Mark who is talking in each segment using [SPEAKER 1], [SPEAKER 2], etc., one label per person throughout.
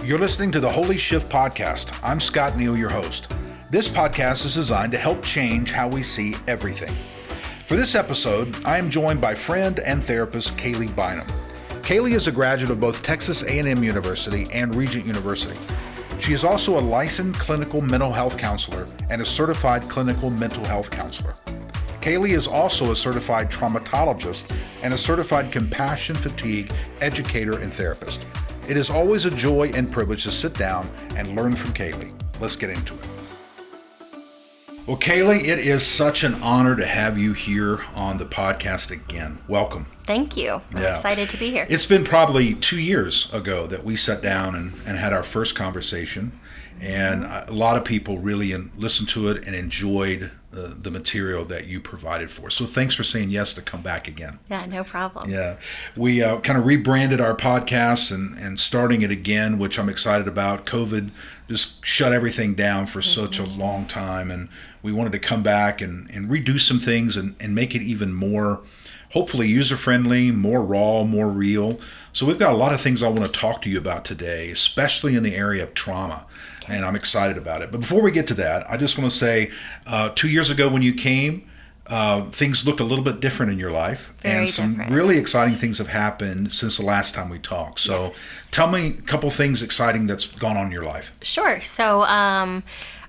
[SPEAKER 1] You're listening to the Holy Shift Podcast. I'm Scott Neal, your host. This podcast is designed to help change how we see everything. For this episode, I am joined by friend and therapist Kaylee Bynum. Kaylee is a graduate of both Texas A&M University and Regent University. She is also a licensed clinical mental health counselor and a certified clinical mental health counselor. Kaylee is also a certified traumatologist and a certified compassion fatigue educator and therapist. It is always a joy and privilege to sit down and learn from Kaylee. Let's get into it. Well, Kaylee, it is such an honor to have you here on the podcast again. Welcome.
[SPEAKER 2] Thank you. I'm excited to be here.
[SPEAKER 1] It's been probably 2 years ago that we sat down and had our first conversation. And a lot of people really listened to it and enjoyed the material that you provided for us. So thanks for saying yes to come back again.
[SPEAKER 2] Yeah, no problem.
[SPEAKER 1] Yeah. We kind of rebranded our podcast and starting it again, which I'm excited about. COVID just shut everything down for such a long time. And we wanted to come back and redo some things and make it even more, hopefully user-friendly, more raw, more real. So we've got a lot of things I want to talk to you about today, especially in the area of trauma. And I'm excited about it. But before we get to that, I just want to say 2 years ago when you came, things looked a little bit different in your life.
[SPEAKER 2] Very
[SPEAKER 1] and some
[SPEAKER 2] different.
[SPEAKER 1] really exciting things have happened since the last time we talked. So Tell me a couple things exciting that's gone on in your life.
[SPEAKER 2] Sure. So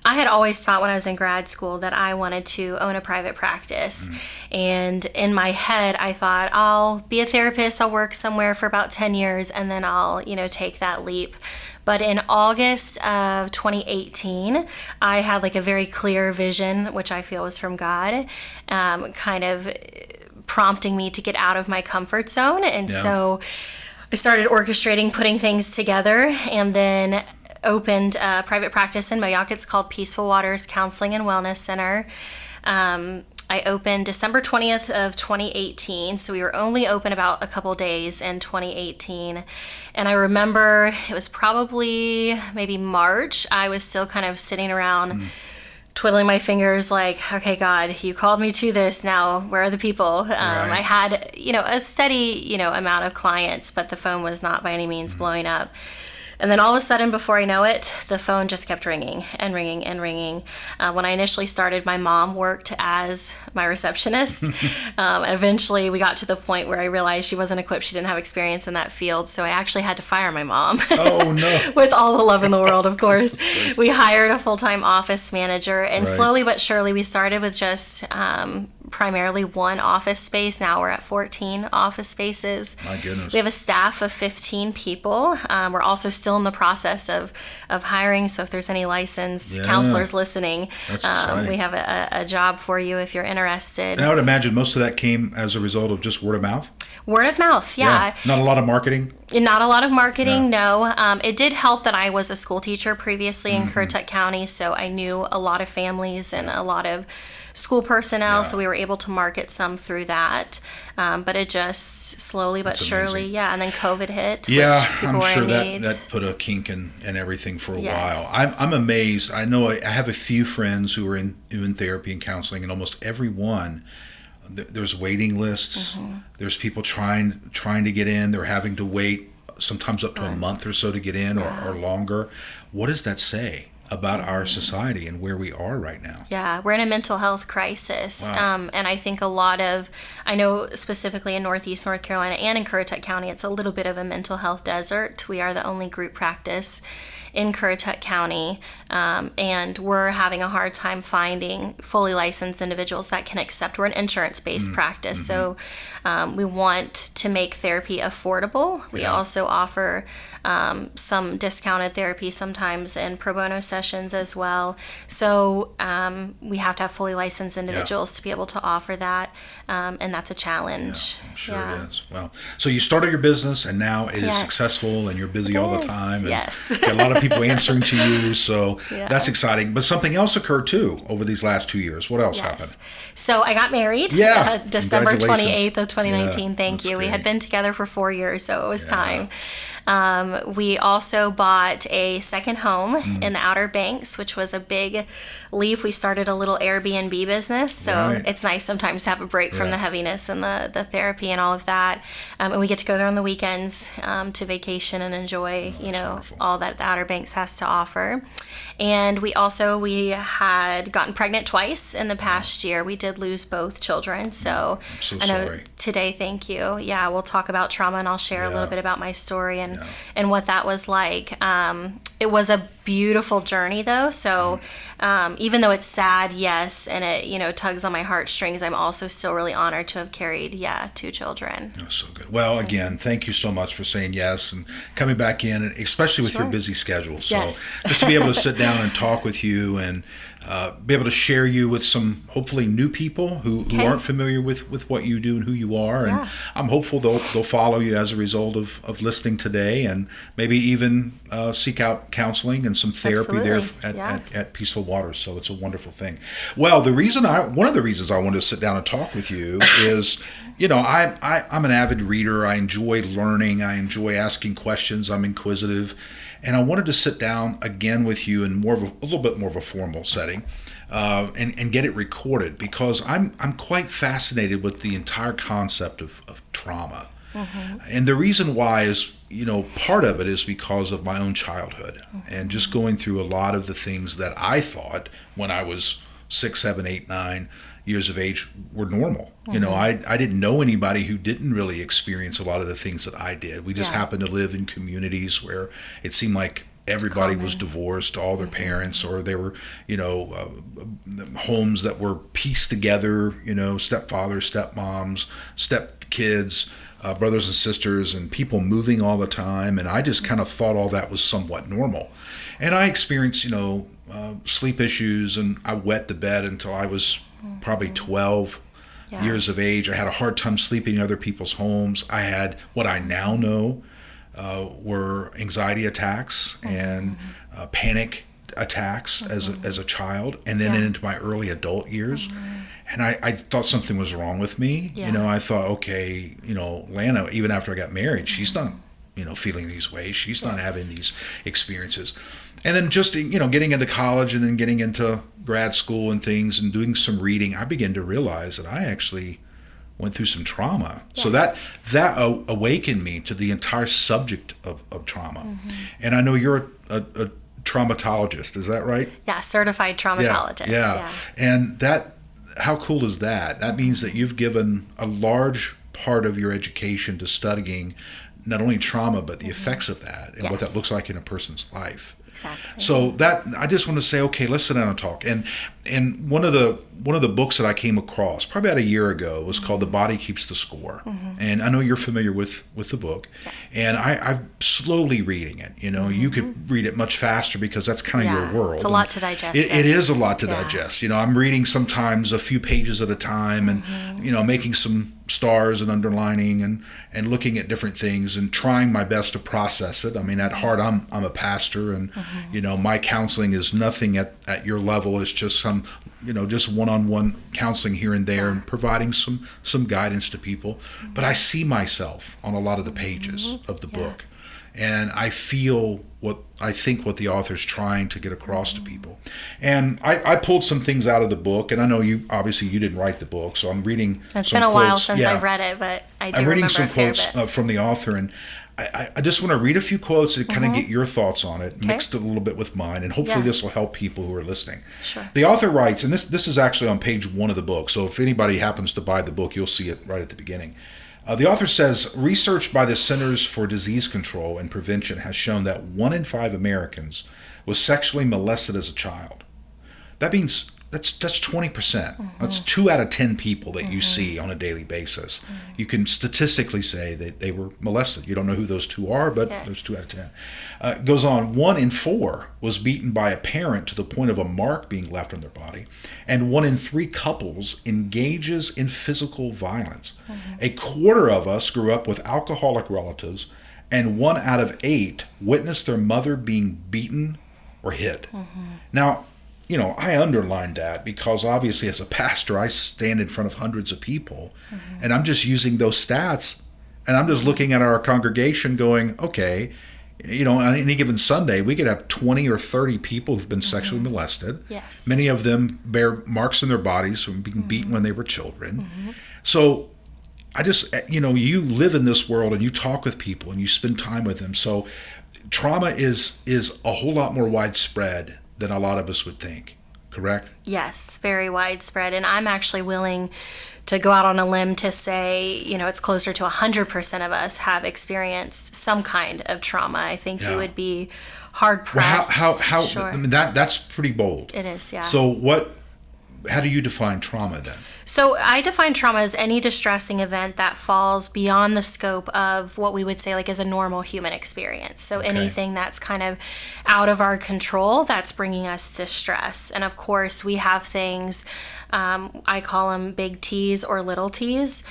[SPEAKER 2] I had always thought when I was in grad school that I wanted to own a private practice. And in my head, I thought I'll be a therapist, I'll work somewhere for about 10 years, and then I'll, take that leap. But in August of 2018, I had like a very clear vision, which I feel was from God, kind of prompting me to get out of my comfort zone. And so I started orchestrating, putting things together, and then opened a private practice in Moyock. It's called Peaceful Waters Counseling and Wellness Center. I opened December 20th of 2018, so we were only open about a couple days in 2018. And I remember it was probably maybe March. I was still kind of sitting around twiddling my fingers like, okay, God, you called me to this. Now, where are the people?
[SPEAKER 1] Right.
[SPEAKER 2] I had, a steady, amount of clients, but the phone was not by any means blowing up. And then all of a sudden, before I know it, the phone just kept ringing and ringing and ringing. When I initially started, my mom worked as my receptionist. And eventually, we got to the point where I realized she wasn't equipped. She didn't have experience in that field. So I actually had to fire my mom.
[SPEAKER 1] Oh, no.
[SPEAKER 2] With all the love in the world, of course. We hired a full-time office manager. And slowly but surely, we started with just primarily one office space. Now we're at 14 office spaces.
[SPEAKER 1] My goodness.
[SPEAKER 2] We have a staff of 15 people. We're also still in the process of hiring. So if there's any licensed counselors listening, we have a job for you if you're interested.
[SPEAKER 1] And I would imagine most of that came as a result of just word of mouth?
[SPEAKER 2] Word of mouth, yeah.
[SPEAKER 1] Not a lot of marketing?
[SPEAKER 2] Not a lot of marketing, no. It did help that I was a school teacher previously in Currituck County, so I knew a lot of families and a lot of school personnel, so we were able to market some through that. But it just slowly but surely, and then COVID hit.
[SPEAKER 1] Yeah,
[SPEAKER 2] which people
[SPEAKER 1] I'm sure
[SPEAKER 2] were in need.
[SPEAKER 1] that put a kink in everything for a while. I'm amazed. I know I have a few friends who are in therapy and counseling, and almost every one, there's waiting lists. There's people trying to get in. They're having to wait sometimes up to a month or so to get in or longer. What does that say about our society and where we are right now?
[SPEAKER 2] Yeah, we're in a mental health crisis.
[SPEAKER 1] Wow.
[SPEAKER 2] And I think I know specifically in Northeast North Carolina and in Currituck County, it's a little bit of a mental health desert. We are the only group practice in Currituck County, and we're having a hard time finding fully licensed individuals that can accept. We're an insurance-based practice, so we want to make therapy affordable. We also offer some discounted therapy sometimes and pro bono sessions as well. So we have to have fully licensed individuals to be able to offer that, and that's a challenge.
[SPEAKER 1] Yeah, I'm sure it is. Well, so you started your business, and now it is successful, and you're busy all the time. And got a lot of people answering to you, so that's exciting. But something else occurred too over these last 2 years. What else happened?
[SPEAKER 2] So I got married December 28th of 2019. Thank you. We had been together for 4 years, so it was time. We also bought a second home in the Outer Banks, which was a big leap. We started a little Airbnb business, so it's nice sometimes to have a break from the heaviness and the therapy and all of that. And we get to go there on the weekends to vacation and enjoy,
[SPEAKER 1] wonderful.
[SPEAKER 2] all that the Outer Banks has to offer. And we had gotten pregnant twice in the past year. We did lose both children, so
[SPEAKER 1] I'm so
[SPEAKER 2] I know
[SPEAKER 1] sorry.
[SPEAKER 2] today, thank you. Yeah, we'll talk about trauma, and I'll share a little bit about my story and what that was like. It was a beautiful journey, though. So even though it's sad, yes, and it tugs on my heartstrings, I'm also still really honored to have carried 2 children.
[SPEAKER 1] Oh, so good. Well, again, thank you so much for saying yes and coming back in, and especially with your busy schedule. So just to be able to sit down and talk with you and be able to share you with some hopefully new people who aren't familiar with what you do and who you are. And I'm hopeful they'll follow you as a result of listening today, and maybe even seek out counseling and some therapy there at Peaceful Waters. So it's a wonderful thing. Well, one of the reasons I wanted to sit down and talk with you is, I'm an avid reader. I enjoy learning. I enjoy asking questions. I'm inquisitive. And I wanted to sit down again with you in a little bit more of a formal setting, and get it recorded, because I'm quite fascinated with the entire concept of trauma. And the reason why is, part of it is because of my own childhood and just going through a lot of the things that I thought when I was 6, 7, 8, 9 years of age were normal. I didn't know anybody who didn't really experience a lot of the things that I did. We just happened to live in communities where it seemed like everybody was divorced, all their parents, or they were, homes that were pieced together, stepfathers, stepmoms, stepkids, brothers and sisters, and people moving all the time. And I just kind of thought all that was somewhat normal. And I experienced, sleep issues, and I wet the bed until I was probably 12 years of age. I had a hard time sleeping in other people's homes. I had what I now know were anxiety attacks and panic attacks as a child, and then into my early adult years. And I thought something was wrong with me. I thought, okay, Lana, even after I got married, she's not, feeling these ways. She's not having these experiences. And then just, getting into college and then getting into grad school and things and doing some reading, I began to realize that I actually went through some trauma. So that awakened me to the entire subject of trauma. And I know you're a traumatologist, is that right?
[SPEAKER 2] Yeah, certified traumatologist.
[SPEAKER 1] Yeah. And how cool is that? That means that you've given a large part of your education to studying not only trauma, but the effects of that and what that looks like in a person's life.
[SPEAKER 2] Exactly.
[SPEAKER 1] So that I just want to say, okay, let's sit down and talk. And one of the books that I came across probably about a year ago was called "The Body Keeps the Score," and I know you're familiar with the book. Yes. And I'm slowly reading it. You could read it much faster because that's kind of your world.
[SPEAKER 2] It's a lot to digest.
[SPEAKER 1] It is a lot to digest. I'm reading sometimes a few pages at a time, and making some stars and underlining and looking at different things and trying my best to process it. I mean, at heart, I'm a pastor, and my counseling is nothing at your level. It's just some just one-on-one counseling here and there, and providing some guidance to people. But I see myself on a lot of the pages of the book, and I feel what what the author's trying to get across to people. And I pulled some things out of the book, and I know you didn't write the book, so I'm reading.
[SPEAKER 2] It's been a while since I've read it, but I do
[SPEAKER 1] I'm reading
[SPEAKER 2] remember
[SPEAKER 1] some
[SPEAKER 2] a fair
[SPEAKER 1] quotes
[SPEAKER 2] bit.
[SPEAKER 1] From the author, and I just want to read a few quotes and kind of get your thoughts on it, mixed a little bit with mine, and hopefully this will help people who are listening.
[SPEAKER 2] Sure.
[SPEAKER 1] The author writes, and this is actually on page 1 of the book, so if anybody happens to buy the book, you'll see it right at the beginning. The author says, research by the Centers for Disease Control and Prevention has shown that 1 in 5 Americans was sexually molested as a child. That means that's 20%. That's 2 out of 10 people that you see on a daily basis. You can statistically say that they were molested. You don't know who those 2 are, but there's 2 out of 10. It goes on, 1 in 4 was beaten by a parent to the point of a mark being left on their body, and 1 in 3 couples engages in physical violence. A quarter of us grew up with alcoholic relatives, and 1 out of 8 witnessed their mother being beaten or hit. Now, I underlined that because obviously as a pastor, I stand in front of hundreds of people, and I'm just using those stats And I'm just looking at our congregation going, okay, on any given Sunday, we could have 20 or 30 people who've been sexually molested.
[SPEAKER 2] Yes.
[SPEAKER 1] Many of them bear marks in their bodies from being beaten when they were children. So I just, you live in this world and you talk with people and you spend time with them. So trauma is a whole lot more widespread than a lot of us would think, correct?
[SPEAKER 2] Yes, very widespread. And I'm actually willing to go out on a limb to say, it's closer to 100% of us have experienced some kind of trauma. I think you would be hard pressed.
[SPEAKER 1] Well, how
[SPEAKER 2] Sure.
[SPEAKER 1] I mean, that's pretty bold.
[SPEAKER 2] It is, yeah.
[SPEAKER 1] So how do you define trauma then?
[SPEAKER 2] So I define trauma as any distressing event that falls beyond the scope of what we would say like is a normal human experience. So anything that's kind of out of our control that's bringing us to stress. And of course we have things, I call them big T's or little T's.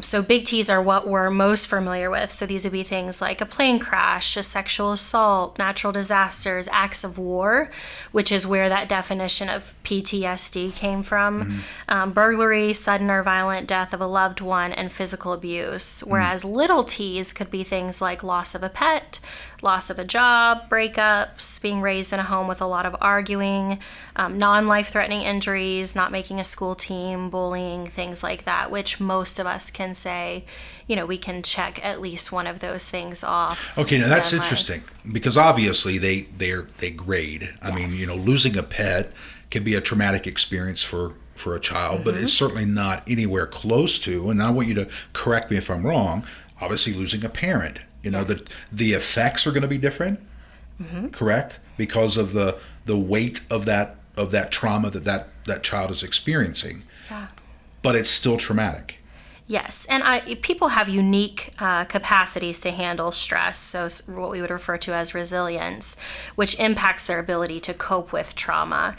[SPEAKER 2] So big T's are what we're most familiar with. So these would be things like a plane crash, a sexual assault, natural disasters, acts of war, which is where that definition of PTSD came from, burglary, sudden or violent death of a loved one, and physical abuse. Whereas little T's could be things like loss of a pet, loss of a job, breakups, being raised in a home with a lot of arguing, non-life-threatening injuries, not making a school team, bullying, things like that, which most of us can say, we can check at least one of those things off.
[SPEAKER 1] Okay, now that's interesting because obviously they grade. I mean, losing a pet can be a traumatic experience for a child, but it's certainly not anywhere close to, and I want you to correct me if I'm wrong, obviously losing a parent. The effects are going to be different, correct? Because of the weight of that trauma that child is experiencing.
[SPEAKER 2] Yeah.
[SPEAKER 1] But it's still traumatic.
[SPEAKER 2] Yes, and people have unique capacities to handle stress, so what we would refer to as resilience, which impacts their ability to cope with trauma.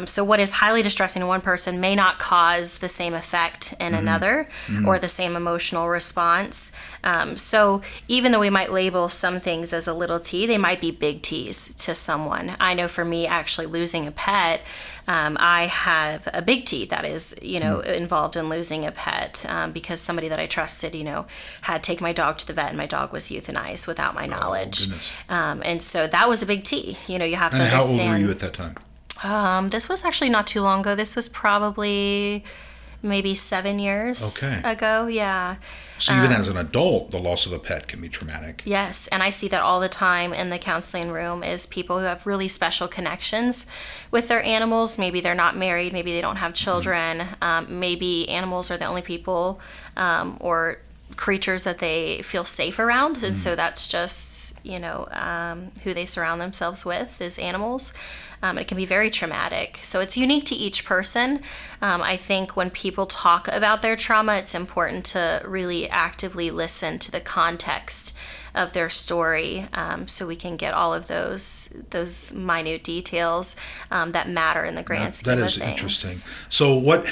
[SPEAKER 2] So what is highly distressing to one person may not cause the same effect in another or the same emotional response. So even though we might label some things as a little T, they might be big T's to someone. I know for me, actually losing a pet, I have a big T that is, involved in losing a pet because somebody that I trusted, had taken my dog to the vet and my dog was euthanized without my knowledge. And so that was a big T. You have to understand.
[SPEAKER 1] How old were you at that time?
[SPEAKER 2] This was actually not too long ago. This was probably maybe 7 years ago. Yeah.
[SPEAKER 1] So even as an adult, the loss of a pet can be traumatic.
[SPEAKER 2] Yes, and I see that all the time in the counseling room is people who have really special connections with their animals. Maybe they're not married, maybe they don't have children, maybe animals are the only people or creatures that they feel safe around, and so that's just, who they surround themselves with is animals. It can be very traumatic. So it's unique to each person. I think when people talk about their trauma, it's important to really actively listen to the context of their story, so we can get all of those minute details that matter in the grand scheme of things.
[SPEAKER 1] That is interesting. So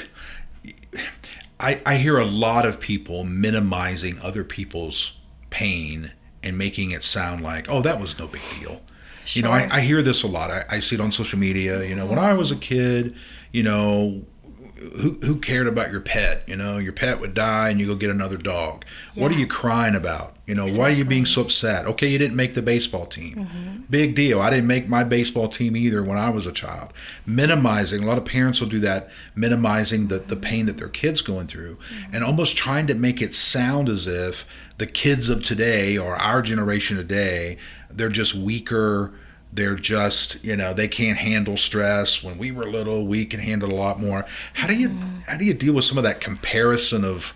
[SPEAKER 1] I hear a lot of people minimizing other people's pain and making it sound like, oh, that was no big deal. Sure. I hear this a lot. I see it on social media. When I was a kid, who cared about your pet? Your pet would die and you go get another dog. Yeah. What are you crying about? Exactly. Why are you being so upset? Okay, you didn't make the baseball team. Big deal. I didn't make my baseball team either when I was a child. Minimizing. A lot of parents will do that, minimizing the pain that their kid's going through and almost trying to make it sound as if the kids of today or our generation today, they're just weaker. They're just, they can't handle stress. When we were little, we can handle a lot more. How do you deal with some of that comparison of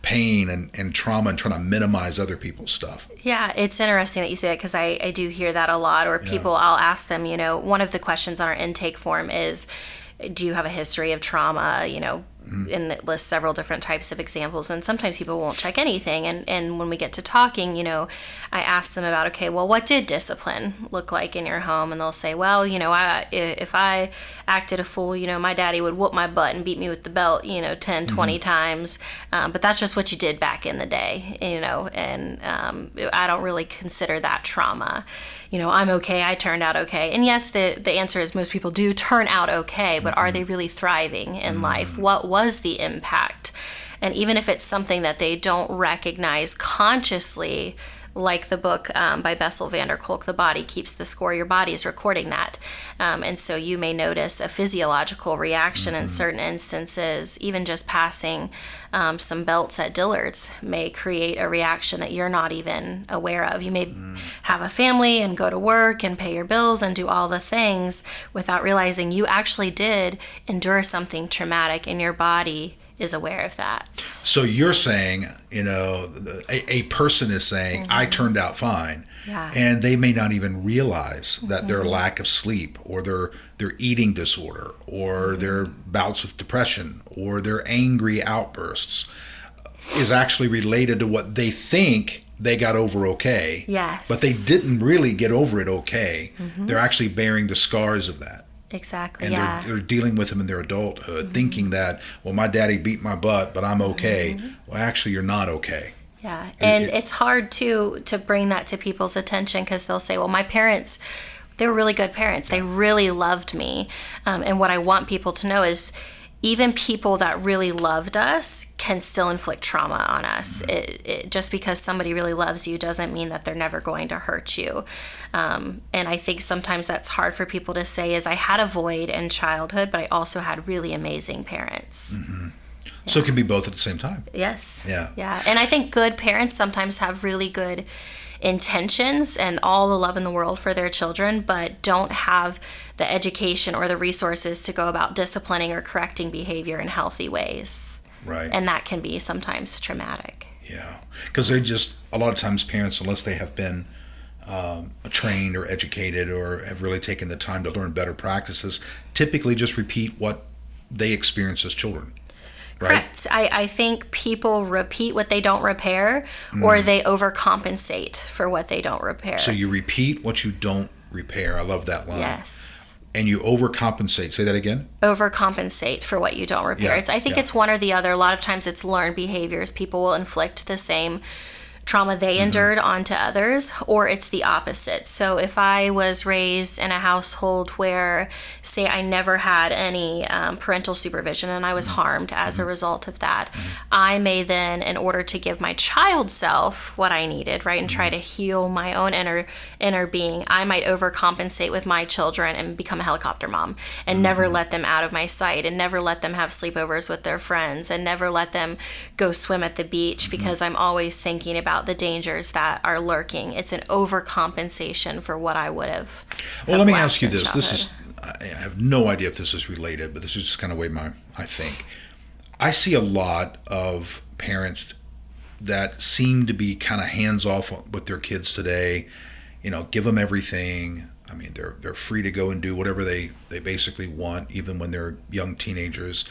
[SPEAKER 1] pain and trauma and trying to minimize other people's stuff?
[SPEAKER 2] Yeah, it's interesting that you say that because I do hear that a lot. Or people, I'll ask them, one of the questions on our intake form is, do you have a history of trauma, and it lists several different types of examples, and sometimes people won't check anything, and when we get to talking, I ask them about, okay, well, what did discipline look like in your home? And they'll say, well, if I acted a fool, my daddy would whoop my butt and beat me with the belt 10, 20 times, but that's just what you did back in the day, and I don't really consider that trauma. I'm okay, I turned out okay. And yes, the answer is most people do turn out okay, but are they really thriving in life? What was the impact? And even if it's something that they don't recognize consciously, like the book by Bessel van der Kolk, The Body Keeps the Score, your body is recording that. And so you may notice a physiological reaction in certain instances. Even just passing some belts at Dillard's may create a reaction that you're not even aware of. You may have a family and go to work and pay your bills and do all the things without realizing you actually did endure something traumatic, and your body is aware of that.
[SPEAKER 1] So you're saying, a person is saying, I turned out fine.
[SPEAKER 2] Yeah.
[SPEAKER 1] And they may not even realize that their lack of sleep or their eating disorder or their bouts with depression or their angry outbursts is actually related to what they think they got over okay.
[SPEAKER 2] Yes.
[SPEAKER 1] But they didn't really get over it okay. They're actually bearing the scars of that.
[SPEAKER 2] Exactly.
[SPEAKER 1] And
[SPEAKER 2] yeah.
[SPEAKER 1] they're dealing with them in their adulthood, thinking that, well, my daddy beat my butt, but I'm okay. Well, actually, you're not okay.
[SPEAKER 2] Yeah. And it's hard to bring that to people's attention, because they'll say, well, my parents, they were really good parents. They really loved me. And what I want people to know is even people that really loved us can still inflict trauma on us. It just because somebody really loves you doesn't mean that they're never going to hurt you. And I think sometimes that's hard for people to say, is I had a void in childhood, but I also had really amazing parents.
[SPEAKER 1] Yeah. So it can be both at the same time.
[SPEAKER 2] Yes.
[SPEAKER 1] Yeah.
[SPEAKER 2] Yeah. And I think good parents sometimes have really good intentions and all the love in the world for their children, but don't have the education or the resources to go about disciplining or correcting behavior in healthy ways.
[SPEAKER 1] Right.
[SPEAKER 2] And that can be sometimes traumatic.
[SPEAKER 1] Yeah. Because a lot of times parents, unless they have been trained or educated or have really taken the time to learn better practices, typically just repeat what they experienced as children. Right?
[SPEAKER 2] Correct. I think people repeat what they don't repair, or they overcompensate for what they don't repair.
[SPEAKER 1] So you repeat what you don't repair. I love that line.
[SPEAKER 2] Yes.
[SPEAKER 1] And you overcompensate. Say that again?
[SPEAKER 2] Overcompensate for what you don't repair.
[SPEAKER 1] Yeah,
[SPEAKER 2] I think it's one or the other. A lot of times it's learned behaviors. People will inflict the same trauma they endured onto others, or it's the opposite. So if I was raised in a household where, say, I never had any parental supervision and I was harmed as a result of that, I may then, in order to give my child self what I needed, right, and try to heal my own inner being, I might overcompensate with my children and become a helicopter mom and never let them out of my sight, and never let them have sleepovers with their friends, and never let them go swim at the beach, because I'm always thinking about the dangers that are lurking. It's an overcompensation for what I would have.
[SPEAKER 1] Well, let me ask you this. I have no idea if this is related, but this is just kind of the way I think. I see a lot of parents that seem to be kind of hands off with their kids today. Give them everything. I mean, they're free to go and do whatever they basically want, even when they're young teenagers.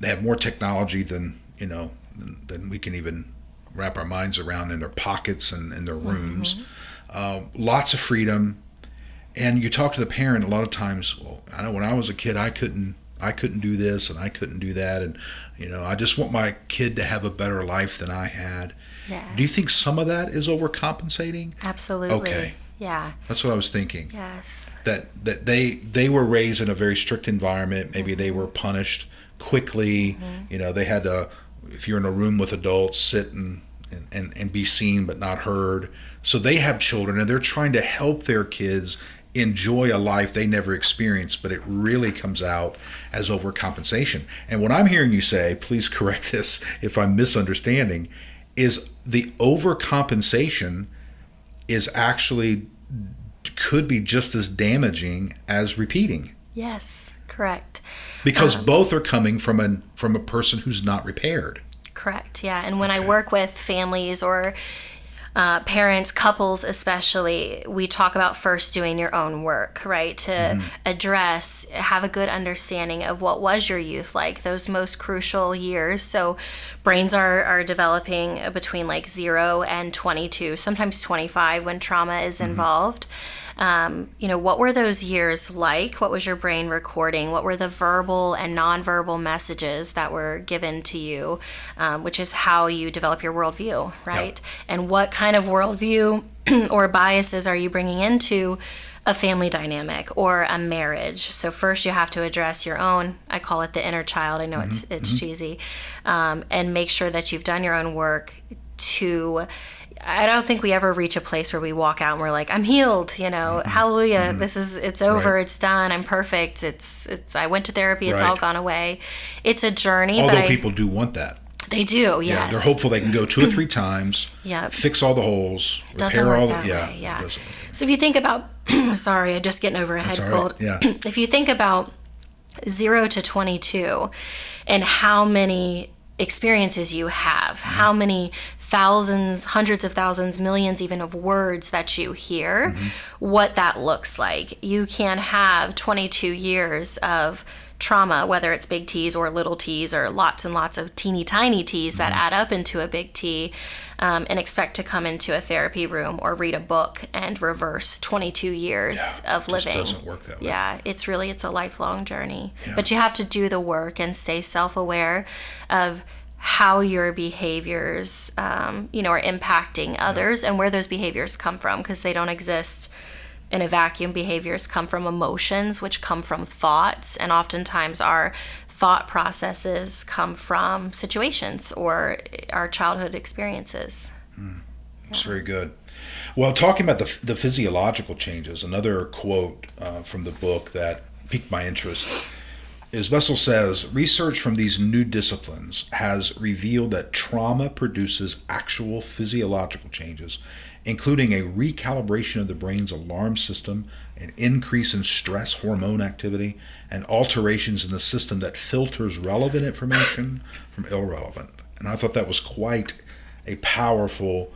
[SPEAKER 1] They have more technology than we can even wrap our minds around, in their pockets and in their rooms. Lots of freedom. And you talk to the parent a lot of times, well, I know when I was a kid, I couldn't do this and I couldn't do that. And, I just want my kid to have a better life than I had.
[SPEAKER 2] Yeah.
[SPEAKER 1] Do you think some of that is overcompensating?
[SPEAKER 2] Absolutely.
[SPEAKER 1] Okay.
[SPEAKER 2] Yeah.
[SPEAKER 1] That's what I was thinking.
[SPEAKER 2] Yes.
[SPEAKER 1] That they were raised in a very strict environment. Maybe they were punished quickly. They had to, if you're in a room with adults, sit and be seen but not heard. So they have children and they're trying to help their kids enjoy a life they never experienced, but it really comes out as overcompensation. And what I'm hearing you say, please correct this if I'm misunderstanding, is the overcompensation is actually could be just as damaging as repeating.
[SPEAKER 2] Yes, correct.
[SPEAKER 1] Because both are coming from a person who's not repaired.
[SPEAKER 2] Correct, yeah. And when I work with families or parents, couples especially, we talk about first doing your own work, right? To have a good understanding of what was your youth like, those most crucial years. So brains are developing between like 0 and 22, sometimes 25 when trauma is involved. What were those years like? What was your brain recording? What were the verbal and nonverbal messages that were given to you, which is how you develop your worldview, right? Yep. And what kind of worldview or biases are you bringing into a family dynamic or a marriage. So first you have to address your own, I call it the inner child. I know it's cheesy. And make sure that you've done your own work to, I don't think we ever reach a place where we walk out and we're like, I'm healed, hallelujah. It's over. Right. It's done. I'm perfect. I went to therapy. It's all gone away. It's a journey.
[SPEAKER 1] Although people do want that.
[SPEAKER 2] They do, yes.
[SPEAKER 1] Yeah, they're hopeful they can go 2 or 3 times, fix all the holes, repair all the... Yeah.
[SPEAKER 2] So if you think about... sorry, I'm just getting over a head cold.
[SPEAKER 1] Yeah.
[SPEAKER 2] If you think about 0 to 22 and how many experiences you have, how many thousands, hundreds of thousands, millions even of words that you hear, what that looks like. You can have 22 years of trauma, whether it's big T's or little t's or lots and lots of teeny tiny t's that add up into a big T, and expect to come into a therapy room or read a book and reverse 22 years of living. It
[SPEAKER 1] doesn't work that way.
[SPEAKER 2] Yeah, it's a lifelong journey. Yeah. But you have to do the work and stay self-aware of how your behaviors are impacting others and where those behaviors come from, because they don't exist in a vacuum. Behaviors come from emotions, which come from thoughts, and oftentimes our thought processes come from situations or our childhood experiences.
[SPEAKER 1] That's very good. Well, talking about the physiological changes, another quote from the book that piqued my interest is Bessel says, research from these new disciplines has revealed that trauma produces actual physiological changes, including a recalibration of the brain's alarm system, an increase in stress hormone activity, and alterations in the system that filters relevant information from irrelevant. And I thought that was quite a powerful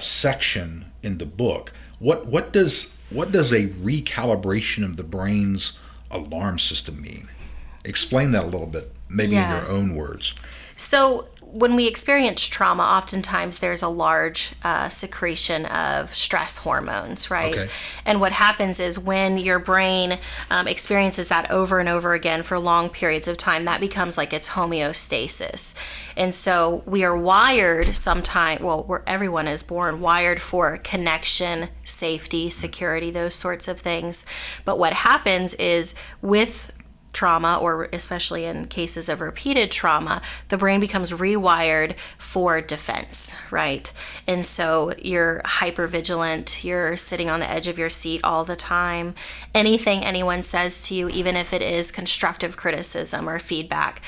[SPEAKER 1] section in the book. What does a recalibration of the brain's alarm system mean? Explain that a little bit, maybe in your own words.
[SPEAKER 2] So when we experience trauma, oftentimes there's a large secretion of stress hormones, right? Okay. And what happens is when your brain experiences that over and over again for long periods of time, that becomes like its homeostasis. And so we are wired everyone is born wired for connection, safety, security, those sorts of things. But what happens is with trauma, or especially in cases of repeated trauma, the brain becomes rewired for defense, right? And so you're hypervigilant, you're sitting on the edge of your seat all the time. Anything anyone says to you, even if it is constructive criticism or feedback,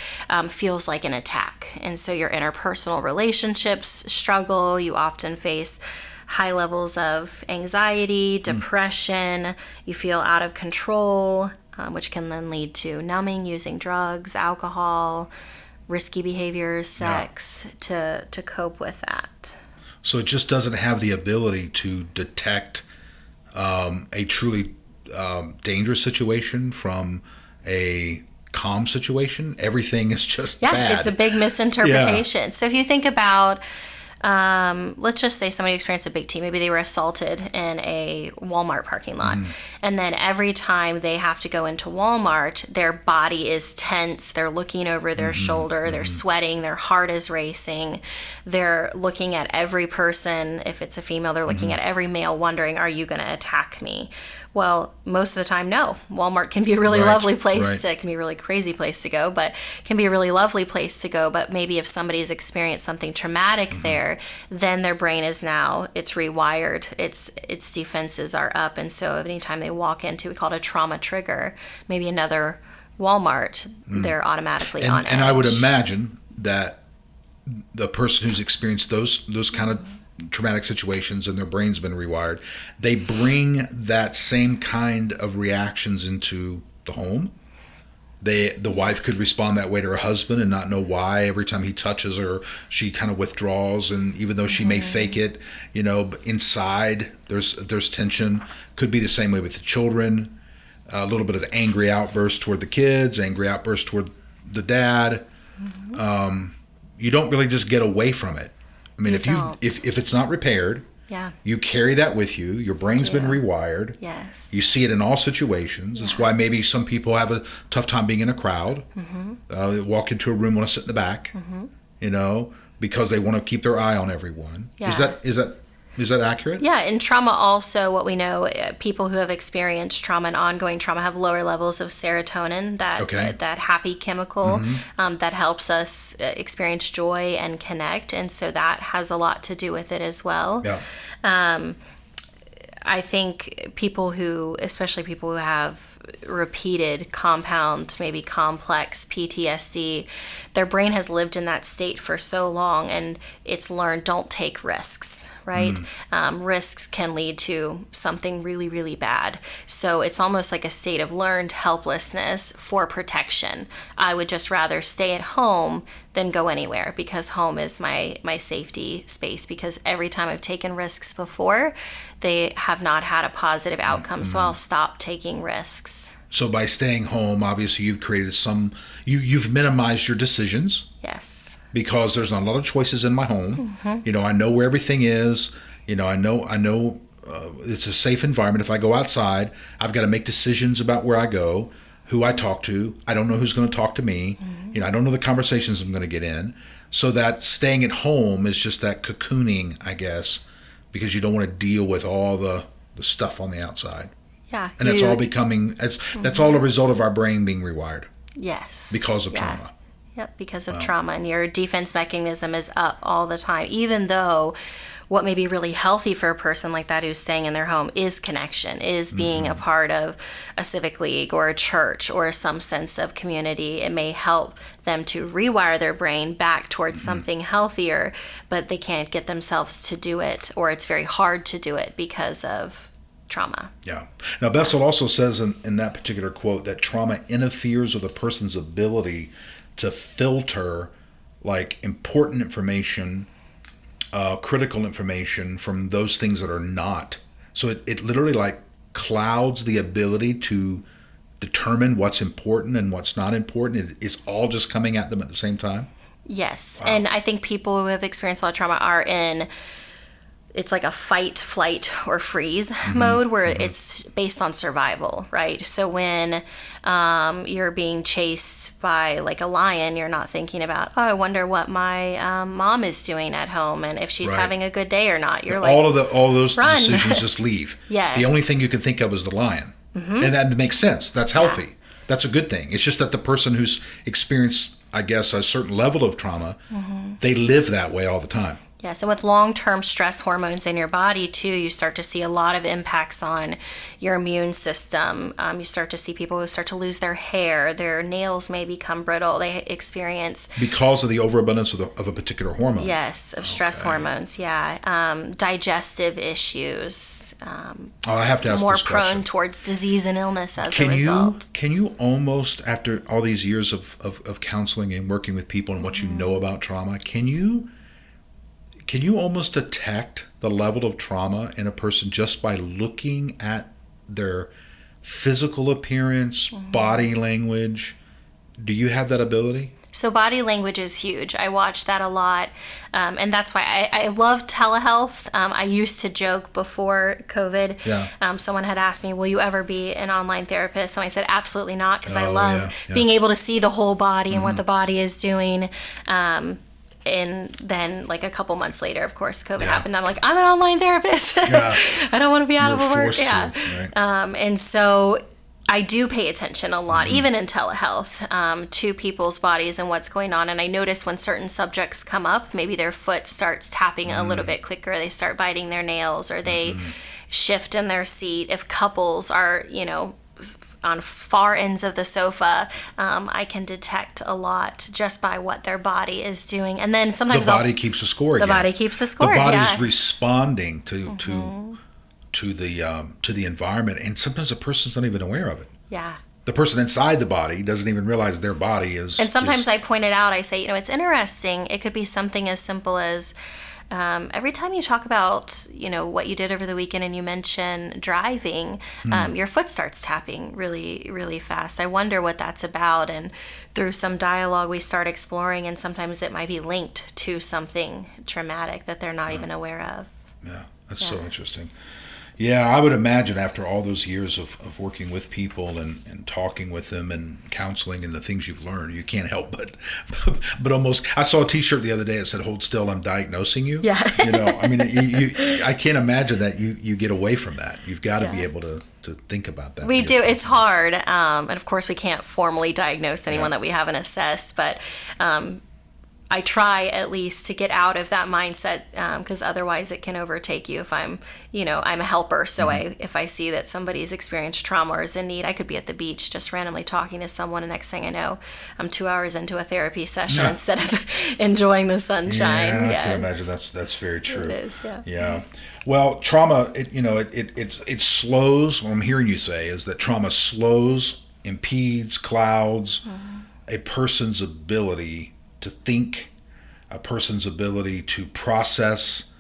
[SPEAKER 2] feels like an attack. And so your interpersonal relationships struggle. You often face high levels of anxiety, depression, you feel out of control, which can then lead to numbing, using drugs, alcohol, risky behaviors, sex, to cope with that.
[SPEAKER 1] So it just doesn't have the ability to detect a truly dangerous situation from a calm situation. Everything is just bad.
[SPEAKER 2] It's a big misinterpretation. Yeah. So if you think about, let's just say somebody experienced a big T. Maybe they were assaulted in a Walmart parking lot. And then every time they have to go into Walmart, their body is tense. They're looking over their shoulder. They're sweating. Their heart is racing. They're looking at every person. If it's a female, they're looking at every male wondering, are you going to attack me? Well, most of the time, no. Walmart can be a really lovely place. It can be a really crazy place to go, but can be a really lovely place to go. But maybe if somebody's experienced something traumatic there, then their brain is it's rewired. Its defenses are up. And so anytime they walk into, we call it a trauma trigger, maybe another Walmart, they're automatically on edge.
[SPEAKER 1] And I would imagine that the person who's experienced those kind of traumatic situations and their brain's been rewired, they bring that same kind of reactions into the home. The wife could respond that way to her husband and not know why. Every time he touches her, she kind of withdraws, and even though she may fake it, inside there's tension. Could be the same way with the children. A little bit of angry outburst toward the kids, angry outburst toward the dad. You don't really just get away from it. I mean, if it's not repaired, you carry that with you. Your brain's been rewired.
[SPEAKER 2] Yes.
[SPEAKER 1] You see it in all situations. That's why maybe some people have a tough time being in a crowd. They walk into a room, want to sit in the back, because they want to keep their eye on everyone. Yeah. Is that Is that accurate?
[SPEAKER 2] Yeah, and trauma also, what we know, people who have experienced trauma and ongoing trauma have lower levels of serotonin, that happy chemical that helps us experience joy and connect. And so that has a lot to do with it as well.
[SPEAKER 1] Yeah.
[SPEAKER 2] I think especially people who have repeated compound, maybe complex PTSD, their brain has lived in that state for so long and it's learned don't take risks, right? Risks can lead to something really, really bad. So it's almost like a state of learned helplessness for protection. I would just rather stay at home than go anywhere because home is my safety space, because every time I've taken risks before, they have not had a positive outcome. So I'll stop taking risks.
[SPEAKER 1] So by staying home, obviously you've created you've minimized your decisions.
[SPEAKER 2] Yes.
[SPEAKER 1] Because there's not a lot of choices in my home. I know where everything is. I know it's a safe environment. If I go outside, I've got to make decisions about where I go, who I talk to. I don't know who's going to talk to me. I don't know the conversations I'm going to get in. So that staying at home is just that cocooning, I guess, because you don't want to deal with all the stuff on the outside.
[SPEAKER 2] Yeah.
[SPEAKER 1] And it's all becoming, that's all a result of our brain being rewired.
[SPEAKER 2] Yes.
[SPEAKER 1] Because of trauma.
[SPEAKER 2] Yep, because of trauma. And your defense mechanism is up all the time, even though what may be really healthy for a person like that who's staying in their home is connection, is being a part of a civic league or a church or some sense of community. It may help them to rewire their brain back towards something healthier, but they can't get themselves to do it, or it's very hard to do it because of trauma.
[SPEAKER 1] Yeah. Now, Bessel also says in that particular quote that trauma interferes with a person's ability to filter like important information, critical information from those things that are not. So it literally like clouds the ability to determine what's important and what's not important. It's all just coming at them at the same time.
[SPEAKER 2] Yes. Wow. And I think people who have experienced a lot of trauma are it's like a fight, flight, or freeze mode where it's based on survival, right? So when you're being chased by like a lion, you're not thinking about, I wonder what my mom is doing at home and if she's having a good day or not. You're like,
[SPEAKER 1] all those
[SPEAKER 2] run.
[SPEAKER 1] Decisions just leave.
[SPEAKER 2] Yes.
[SPEAKER 1] The only thing you can think of is the lion. And that makes sense. That's healthy. Yeah. That's a good thing. It's just that the person who's experienced, I guess, a certain level of trauma, they live that way all the time.
[SPEAKER 2] Yes, and with long-term stress hormones in your body, too, you start to see a lot of impacts on your immune system. You start to see people who start to lose their hair. Their nails may become brittle. They experience...
[SPEAKER 1] Because of the overabundance of a particular hormone.
[SPEAKER 2] Yes, of stress hormones, yeah. Digestive issues.
[SPEAKER 1] I have to ask
[SPEAKER 2] more
[SPEAKER 1] this question.
[SPEAKER 2] prone towards disease and illness as a result.
[SPEAKER 1] Can you almost, after all these years of counseling and working with people and what you know about trauma, can you almost detect the level of trauma in a person just by looking at their physical appearance, body language? Do you have that ability?
[SPEAKER 2] So body language is huge. I watch that a lot. And that's why I love telehealth. I used to joke before COVID.
[SPEAKER 1] Yeah.
[SPEAKER 2] Someone had asked me, will you ever be an online therapist? And I said, absolutely not, because I love being able to see the whole body and what the body is doing. And then like a couple months later, of course, COVID happened. I'm like, I'm an online therapist. I don't want to be out of work.
[SPEAKER 1] Right?
[SPEAKER 2] And so I do pay attention a lot, even in telehealth, to people's bodies and what's going on. And I notice when certain subjects come up, maybe their foot starts tapping a little bit quicker. They start biting their nails, or they shift in their seat. If couples are, on far ends of the sofa, I can detect a lot just by what their body is doing. And then sometimes
[SPEAKER 1] the body keeps the score again.
[SPEAKER 2] The body keeps the score.
[SPEAKER 1] The body's responding to the environment, and sometimes a person's not even aware of it.
[SPEAKER 2] Yeah.
[SPEAKER 1] The person inside the body doesn't even realize their body is.
[SPEAKER 2] And sometimes I point it out. I say, it's interesting. It could be something as simple as every time you talk about, what you did over the weekend and you mention driving, your foot starts tapping really, really fast. I wonder what that's about. And through some dialogue, we start exploring, and sometimes it might be linked to something traumatic that they're not even aware of.
[SPEAKER 1] Yeah, that's so interesting. Yeah, I would imagine after all those years of working with people and talking with them and counseling and the things you've learned, you can't help but almost. I saw a T-shirt the other day that said "Hold still, I'm diagnosing you."
[SPEAKER 2] Yeah.
[SPEAKER 1] I mean, I can't imagine that you get away from that. You've got to be able to think about that.
[SPEAKER 2] We do. It's hard, and of course, we can't formally diagnose anyone that we haven't assessed, but. I try at least to get out of that mindset because otherwise it can overtake you. If I'm a helper, so if I see that somebody's experienced trauma or is in need, I could be at the beach just randomly talking to someone, and next thing I know, I'm 2 hours into a therapy session instead of enjoying the sunshine.
[SPEAKER 1] Yeah, I can imagine that's very true.
[SPEAKER 2] It is,
[SPEAKER 1] yeah. Well, trauma, it slows. What I'm hearing you say is that trauma slows, impedes, clouds a person's ability to think, a person's ability to process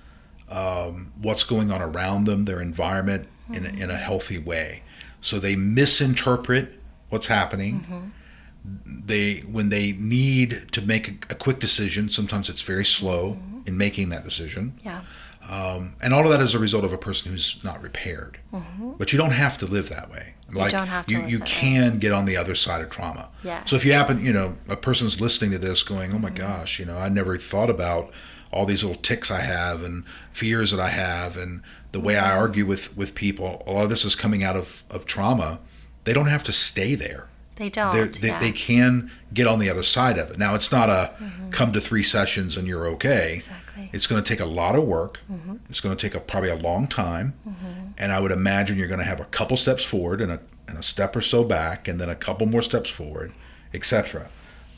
[SPEAKER 1] what's going on around them, their environment, in a healthy way. So they misinterpret what's happening. When they need to make a quick decision, sometimes it's very slow in making that decision.
[SPEAKER 2] Yeah.
[SPEAKER 1] And all of that is a result of a person who's not repaired. But you don't have to live that way.
[SPEAKER 2] You don't have to live
[SPEAKER 1] you
[SPEAKER 2] that
[SPEAKER 1] can get on the other side of trauma.
[SPEAKER 2] Yes.
[SPEAKER 1] So if you happen, a person's listening to this going, oh my gosh, I never thought about all these little tics I have and fears that I have and the way I argue with people. A lot of this is coming out of trauma. They don't have to stay there.
[SPEAKER 2] They don't.
[SPEAKER 1] They can get on the other side of it. Now, it's not a come to 3 sessions and you're okay.
[SPEAKER 2] Exactly.
[SPEAKER 1] It's going to take a lot of work. It's going to take probably a long time. And I would imagine you're going to have a couple steps forward and a step or so back, and then a couple more steps forward, etc.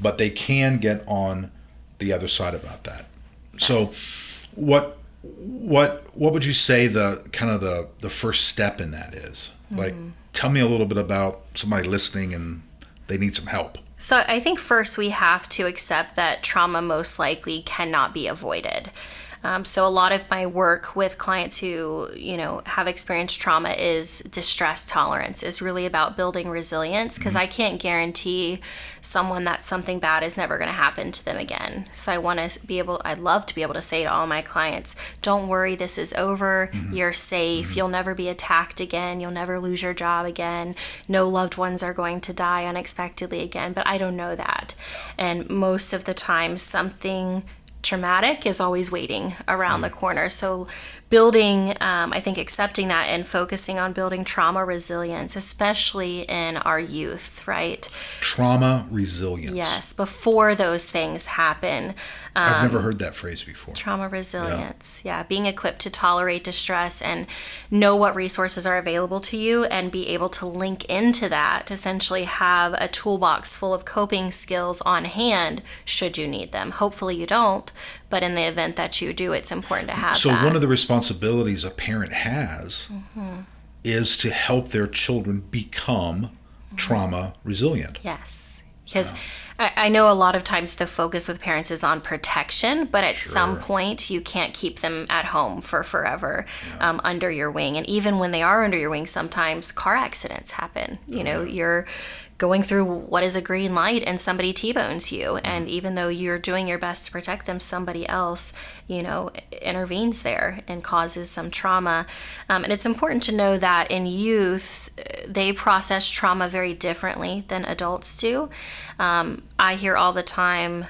[SPEAKER 1] But they can get on the other side about that. Yes. So what would you say the first step in that is? Like, tell me a little bit about somebody listening and they need some help.
[SPEAKER 2] So I think first we have to accept that trauma most likely cannot be avoided. So a lot of my work with clients who, have experienced trauma is distress tolerance, is really about building resilience, because I can't guarantee someone that something bad is never going to happen to them again. So I'd love to be able to say to all my clients, don't worry, this is over. You're safe. You'll never be attacked again. You'll never lose your job again. No loved ones are going to die unexpectedly again. But I don't know that. And most of the time, something traumatic is always waiting around the corner. So building, I think accepting that and focusing on building trauma resilience, especially in our youth, right?
[SPEAKER 1] Trauma resilience.
[SPEAKER 2] Yes, before those things happen.
[SPEAKER 1] I've never heard that phrase before.
[SPEAKER 2] Trauma resilience. Yeah. Being equipped to tolerate distress and know what resources are available to you and be able to link into that, essentially have a toolbox full of coping skills on hand should you need them. Hopefully you don't, but in the event that you do, it's important to have
[SPEAKER 1] so
[SPEAKER 2] that.
[SPEAKER 1] One of the responsibilities a parent has is to help their children become trauma resilient.
[SPEAKER 2] Yes. Because I know a lot of times the focus with parents is on protection, but at some point you can't keep them at home for forever under your wing. And even when they are under your wing, sometimes car accidents happen. You're going through what is a green light and somebody T-bones you. And even though you're doing your best to protect them, somebody else, intervenes there and causes some trauma. And it's important to know that in youth, they process trauma very differently than adults do. I hear all the time,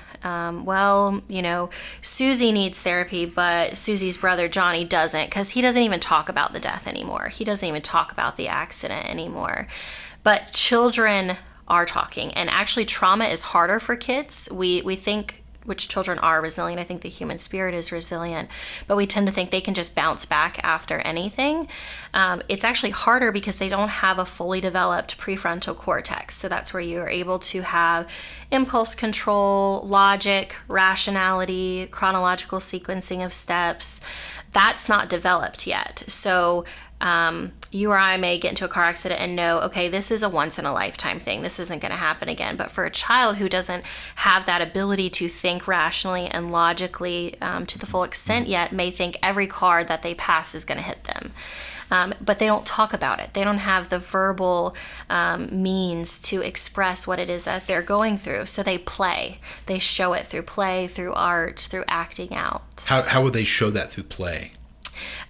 [SPEAKER 2] Susie needs therapy, but Susie's brother Johnny doesn't, because he doesn't even talk about the death anymore. He doesn't even talk about the accident anymore. But children are talking, and actually trauma is harder for kids. We think which children are resilient. I think the human spirit is resilient, but we tend to think they can just bounce back after anything. It's actually harder because they don't have a fully developed prefrontal cortex. So that's where you're able to have impulse control, logic, rationality, chronological sequencing of steps. That's not developed yet. So you or I may get into a car accident and know, okay, this is a once in a lifetime thing. This isn't going to happen again. But for a child who doesn't have that ability to think rationally and logically to the full extent yet, may think every car that they pass is going to hit them. But they don't talk about it. They don't have the verbal means to express what it is that they're going through. So they play. They show it through play, through art, through acting out.
[SPEAKER 1] How would they show that through play?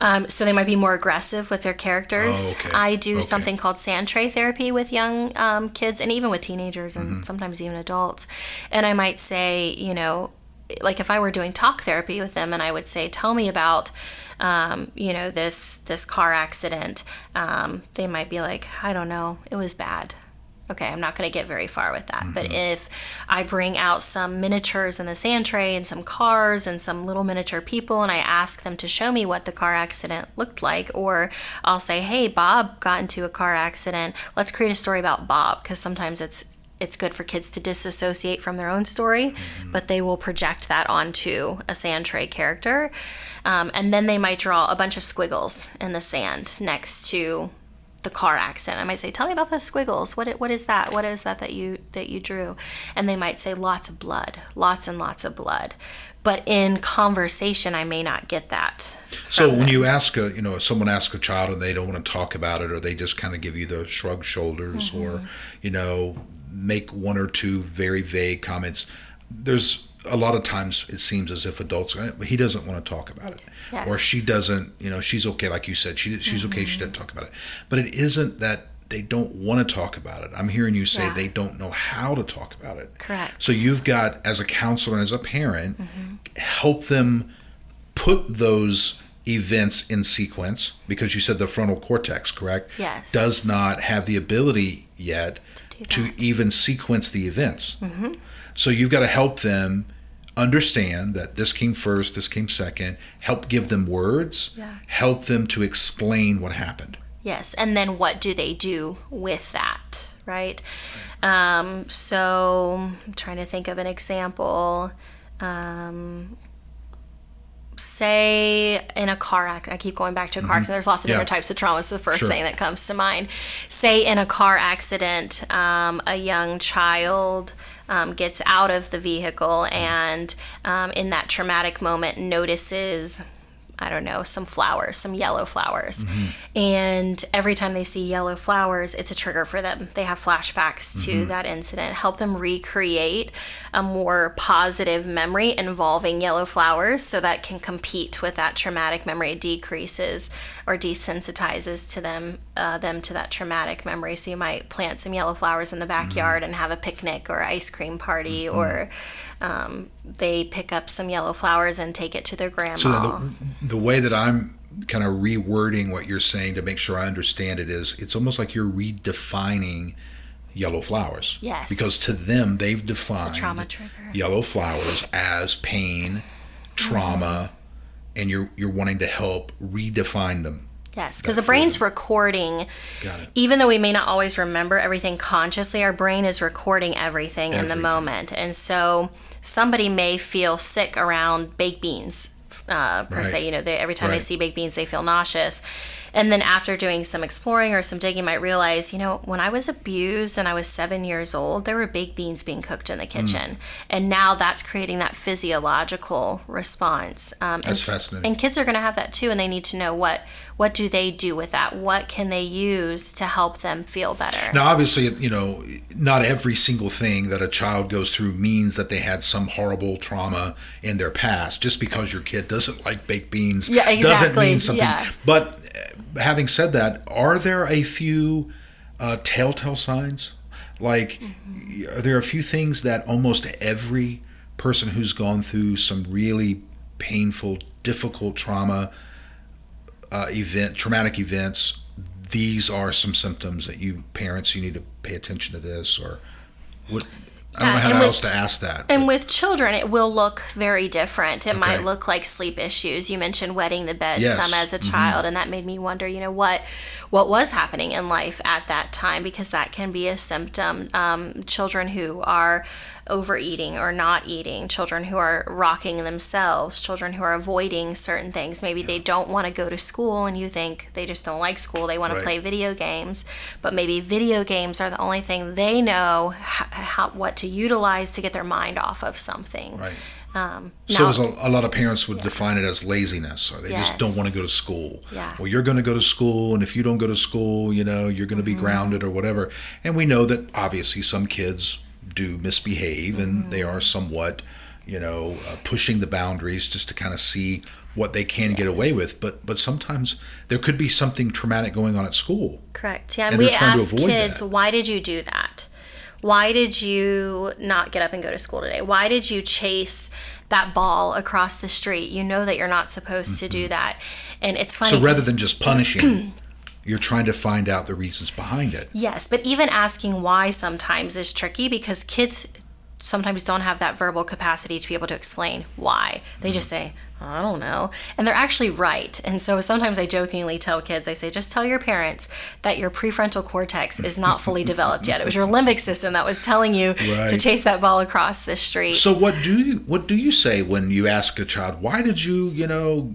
[SPEAKER 2] So they might be more aggressive with their characters.
[SPEAKER 1] Oh, okay.
[SPEAKER 2] I do something called sand tray therapy with young kids, and even with teenagers and sometimes even adults. And I might say, like if I were doing talk therapy with them, and I would say, tell me about this car accident, they might be like, I don't know, it was bad. Okay, I'm not going to get very far with that. But if I bring out some miniatures in the sand tray and some cars and some little miniature people, and I ask them to show me what the car accident looked like, or I'll say, hey, Bob got into a car accident. Let's create a story about Bob, because sometimes it's good for kids to disassociate from their own story, but they will project that onto a sand tray character. And then they might draw a bunch of squiggles in the sand next to the car accident. I might say, tell me about the squiggles. What is that? What is that you drew? And they might say lots of blood, lots and lots of blood. But in conversation, I may not get that.
[SPEAKER 1] So when you ask if someone asks a child and they don't want to talk about it, or they just kind of give you the shrug shoulders, or, make one or two very vague comments, there's a lot of times it seems as if adults, he doesn't want to talk about it.
[SPEAKER 2] Yes.
[SPEAKER 1] Or she doesn't, she's okay, like you said, she's okay, she doesn't talk about it. But it isn't that they don't want to talk about it. I'm hearing you say they don't know how to talk about it.
[SPEAKER 2] Correct.
[SPEAKER 1] So you've got, as a counselor and as a parent, help them put those events in sequence, because you said the frontal cortex, correct?
[SPEAKER 2] Yes.
[SPEAKER 1] Does not have the ability yet to even sequence the events. So you've got to help them understand that this came first, this came second, help give them words, help them to explain what happened.
[SPEAKER 2] Yes, and then what do they do with that, right? So I'm trying to think of an example. Say in a car accident, I keep going back to a car accident. There's lots of different types of trauma. So the first thing that comes to mind. Say in a car accident, a young child gets out of the vehicle and in that traumatic moment notices, I don't know, some flowers, some yellow flowers. And every time they see yellow flowers, it's a trigger for them. They have flashbacks to that incident. Help them recreate a more positive memory involving yellow flowers so that can compete with that traumatic memory. It decreases or desensitizes to them to that traumatic memory. So you might plant some yellow flowers in the backyard and have a picnic or ice cream party, or they pick up some yellow flowers and take it to their grandma.
[SPEAKER 1] So the way that I'm kind of rewording what you're saying to make sure I understand it is, it's almost like you're redefining yellow flowers.
[SPEAKER 2] Yes.
[SPEAKER 1] Because to them, they've defined
[SPEAKER 2] it's a trauma trigger.
[SPEAKER 1] Yellow flowers as pain, trauma, and you're wanting to help redefine them.
[SPEAKER 2] Yes, because the brain's recording.
[SPEAKER 1] Got it.
[SPEAKER 2] Even though we may not always remember everything consciously, our brain is recording everything in the moment. And so somebody may feel sick around baked beans, per se. Every time they see baked beans, they feel nauseous. And then after doing some exploring or some digging, might realize, when I was abused and I was 7 years old, there were baked beans being cooked in the kitchen. And now that's creating that physiological response.
[SPEAKER 1] That's fascinating.
[SPEAKER 2] And kids are going to have that too, and they need to know what do they do with that? What can they use to help them feel better?
[SPEAKER 1] Now, obviously, not every single thing that a child goes through means that they had some horrible trauma in their past. Just because your kid doesn't like baked beans doesn't mean something. But having said that, are there a few telltale signs? Like, are there a few things that almost every person who's gone through some really painful, difficult traumatic events, these are some symptoms that parents, you need to pay attention to this, or what? I don't know how else to ask that.
[SPEAKER 2] And with children, it will look very different. It might look like sleep issues. You mentioned wetting the bed some as a child, and that made me wonder, what was happening in life at that time, because that can be a symptom. Children who are overeating or not eating, children who are rocking themselves, children who are avoiding certain things. Maybe they don't want to go to school, and you think they just don't like school. They want to play video games, but maybe video games are the only thing they know what to utilize to get their mind off of something.
[SPEAKER 1] Right. So there's a lot of parents would define it as laziness, or they just don't want to go to school. Well, you're going to go to school, and if you don't go to school, you're going to be grounded or whatever. And we know that obviously some kids do misbehave, and they are somewhat, pushing the boundaries just to kind of see what they can get away with, but sometimes there could be something traumatic going on at school.
[SPEAKER 2] Correct. Yeah, and we ask kids, why did you do that? Why did you not get up and go to school today? Why did you chase that ball across the street? You know that you're not supposed to do that. And it's funny.
[SPEAKER 1] So rather than just punishing, you're trying to find out the reasons behind it.
[SPEAKER 2] Yes, but even asking why sometimes is tricky because kids sometimes don't have that verbal capacity to be able to explain why. They just say, I don't know. And they're actually right. And so sometimes I jokingly tell kids, I say, just tell your parents that your prefrontal cortex is not fully developed yet. It was your limbic system that was telling you to chase that ball across the street.
[SPEAKER 1] So what do you say when you ask a child, why did you,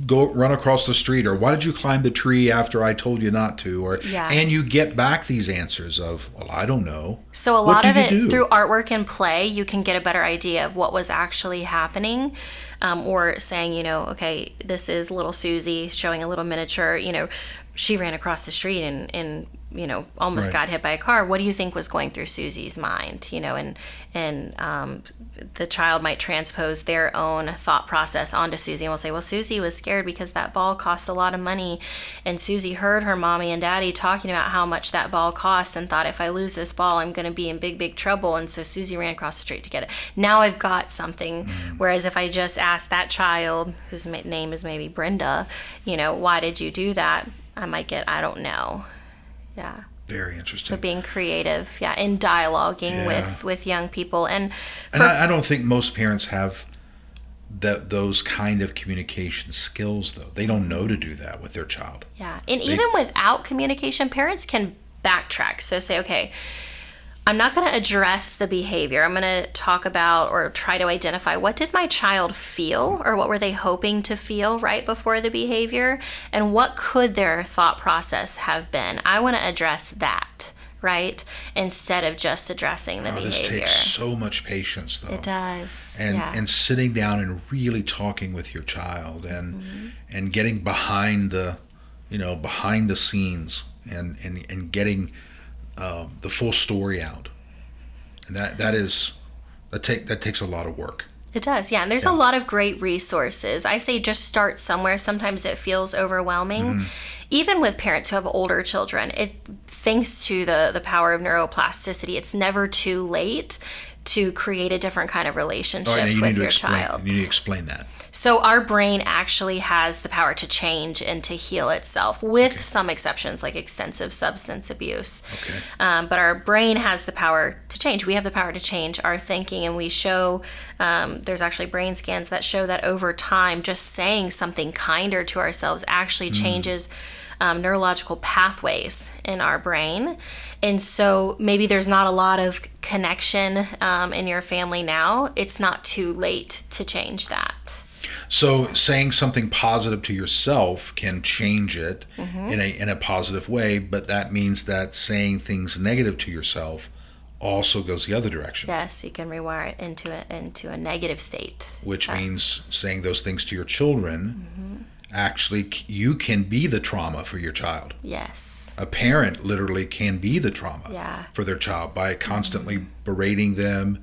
[SPEAKER 1] go run across the street, or why did you climb the tree after I told you not to, and you get back these answers of, well, I don't know.
[SPEAKER 2] So a lot of it through artwork and play, you can get a better idea of what was actually happening, or saying, okay, this is little Susie, showing a little miniature, she ran across the street and almost got hit by a car. What do you think was going through Susie's mind? And the child might transpose their own thought process onto Susie and will say, well, Susie was scared because that ball cost a lot of money. And Susie heard her mommy and daddy talking about how much that ball costs and thought, if I lose this ball, I'm going to be in big, big trouble. And so Susie ran across the street to get it. Now I've got something. Whereas if I just ask that child, whose name is maybe Brenda, why did you do that? I might get, I don't know. Yeah.
[SPEAKER 1] Very interesting.
[SPEAKER 2] So being creative, in dialoguing with young people. And
[SPEAKER 1] I don't think most parents have those kind of communication skills, though. They don't know to do that with their child.
[SPEAKER 2] Yeah. And even without communication, parents can backtrack. So say, okay, I'm not going to address the behavior. I'm going to talk about or try to identify, what did my child feel, or what were they hoping to feel right before the behavior, and what could their thought process have been? I want to address that, right? Instead of just addressing the behavior.
[SPEAKER 1] This takes so much patience, though.
[SPEAKER 2] It does.
[SPEAKER 1] And sitting down and really talking with your child and getting behind the scenes and getting the full story out, and that takes a lot of work.
[SPEAKER 2] It does, and there's a lot of great resources. I say just start somewhere. Sometimes it feels overwhelming, even with parents who have older children. Thanks to the power of neuroplasticity, it's never too late to create a different kind of relationship with your child.
[SPEAKER 1] You need to explain that.
[SPEAKER 2] So our brain actually has the power to change and to heal itself, with some exceptions like extensive substance abuse.
[SPEAKER 1] Okay.
[SPEAKER 2] But our brain has the power to change. We have the power to change our thinking, and we show, there's actually brain scans that show that over time, just saying something kinder to ourselves actually changes neurological pathways in our brain. And so maybe there's not a lot of connection in your family now. It's not too late to change that.
[SPEAKER 1] So saying something positive to yourself can change it in a positive way, but that means that saying things negative to yourself also goes the other direction.
[SPEAKER 2] Yes, you can rewire it into a negative state.
[SPEAKER 1] Which means saying those things to your children, actually you can be the trauma for your child.
[SPEAKER 2] Yes.
[SPEAKER 1] A parent literally can be the trauma for their child by constantly berating them.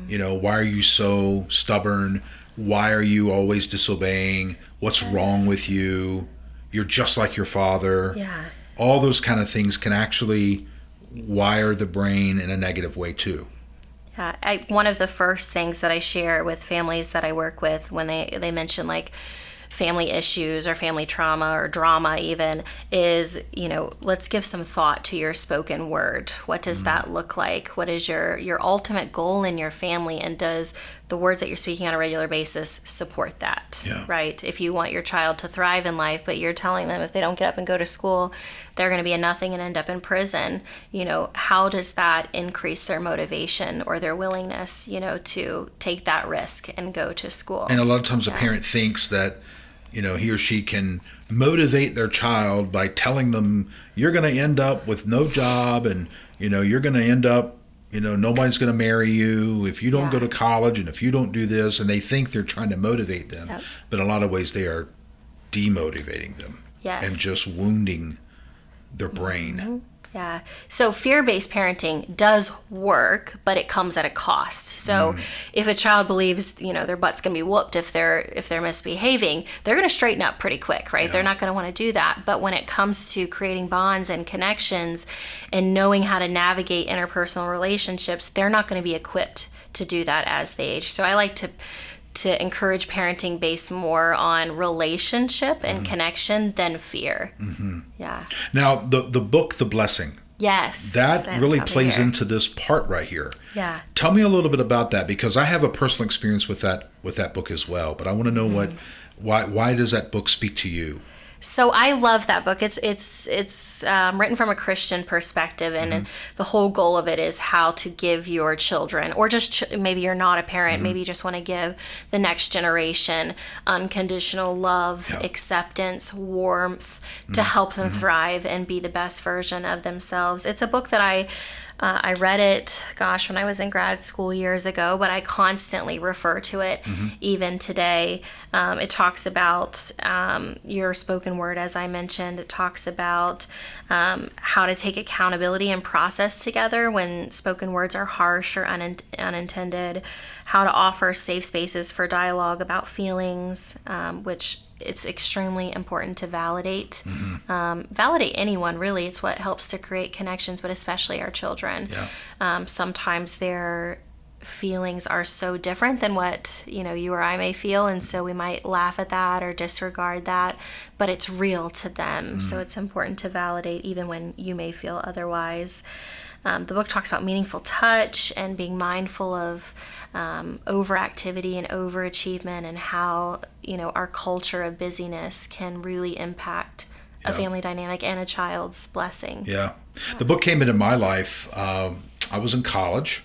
[SPEAKER 1] Why are you so stubborn? Why are you always disobeying? What's wrong with you? You're just like your father.
[SPEAKER 2] Yeah.
[SPEAKER 1] All those kind of things can actually wire the brain in a negative way too.
[SPEAKER 2] Yeah. One of the first things that I share with families that I work with when they mention like family issues or family trauma or drama even is, let's give some thought to your spoken word. What does that look like? What is your ultimate goal in your family? And does the words that you're speaking on a regular basis support that? Right? If you want your child to thrive in life, but you're telling them if they don't get up and go to school, they're going to be a nothing and end up in prison, how does that increase their motivation or their willingness, to take that risk and go to school?
[SPEAKER 1] And a lot of times a parent thinks that he or she can motivate their child by telling them you're going to end up with no job and, you're going to end up, nobody's going to marry you if you don't go to college and if you don't do this. And they think they're trying to motivate them. But in a lot of ways they are demotivating them and just wounding their brain.
[SPEAKER 2] Yeah. So fear-based parenting does work, but it comes at a cost. So if a child believes, their butt's going to be whooped if they're misbehaving, they're going to straighten up pretty quick, right? Yeah. They're not going to want to do that. But when it comes to creating bonds and connections and knowing how to navigate interpersonal relationships, they're not going to be equipped to do that as they age. So I like to encourage parenting based more on relationship and connection than fear. Mm-hmm. Yeah.
[SPEAKER 1] Now, the book, The Blessing.
[SPEAKER 2] Yes.
[SPEAKER 1] That really plays into this part right here.
[SPEAKER 2] Yeah.
[SPEAKER 1] Tell me a little bit about that, because I have a personal experience with that book as well. But I want to know why does that book speak to you?
[SPEAKER 2] So I love that book. It's written from a Christian perspective, and the whole goal of it is how to give your children, or just maybe you're not a parent, maybe you just want to give the next generation unconditional love, acceptance, warmth, to help them thrive and be the best version of themselves. It's a book that I read it, when I was in grad school years ago, but I constantly refer to it even today. It talks about your spoken word, as I mentioned. It talks about how to take accountability and process together when spoken words are harsh or unintended, how to offer safe spaces for dialogue about feelings, which it's extremely important to validate. Validate anyone, really. It's what helps to create connections, but especially our children. Yeah. Sometimes their feelings are so different than what you or I may feel, and so we might laugh at that or disregard that, but it's real to them. So it's important to validate even when you may feel otherwise. The book talks about meaningful touch and being mindful of overactivity and overachievement, and how our culture of busyness can really impact a family dynamic and a child's blessing. Yeah.
[SPEAKER 1] The book came into my life. I was in college,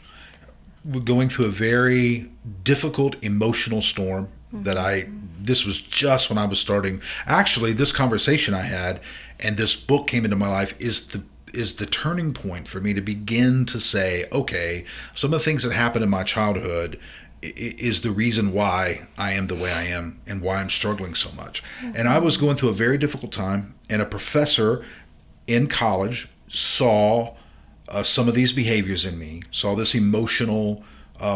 [SPEAKER 1] going through a very difficult emotional storm this was just when I was starting. Actually, this conversation I had and this book came into my life is the turning point for me to begin to say, okay, some of the things that happened in my childhood is the reason why I am the way I am and why I'm struggling so much. And I was going through a very difficult time, and a professor in college saw some of these behaviors in me, saw this emotional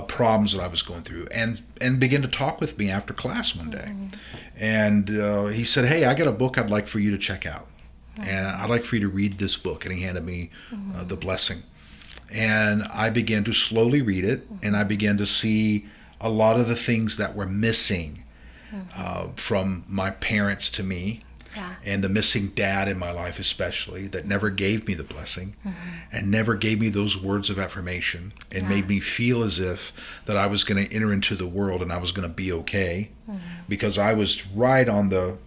[SPEAKER 1] problems that I was going through, and began to talk with me after class one day. And he said, hey, I got a book I'd like for you to check out. And I'd like for you to read this book. And he handed me The Blessing. And I began to slowly read it, and I began to see a lot of the things that were missing from my parents to me, and the missing dad in my life especially, that never gave me the blessing and never gave me those words of affirmation, and made me feel as if that I was going to enter into the world and I was going to be okay, because I was right on the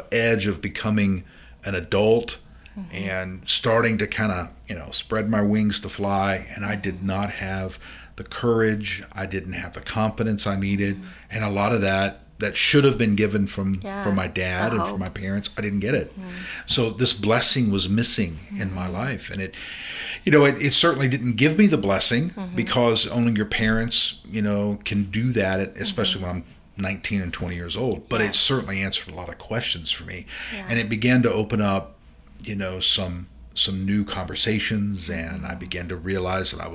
[SPEAKER 1] edge of becoming an adult and starting to kind of spread my wings to fly, and I did not have the courage, I didn't have the confidence I needed, and a lot of that should have been given from my dad and from my parents, I didn't get it. So this blessing was missing in my life, and it certainly didn't give me the blessing, because only your parents can do that, especially when I'm 19 and 20 years old, but it certainly answered a lot of questions for me, and it began to open up some new conversations, and I began to realize that I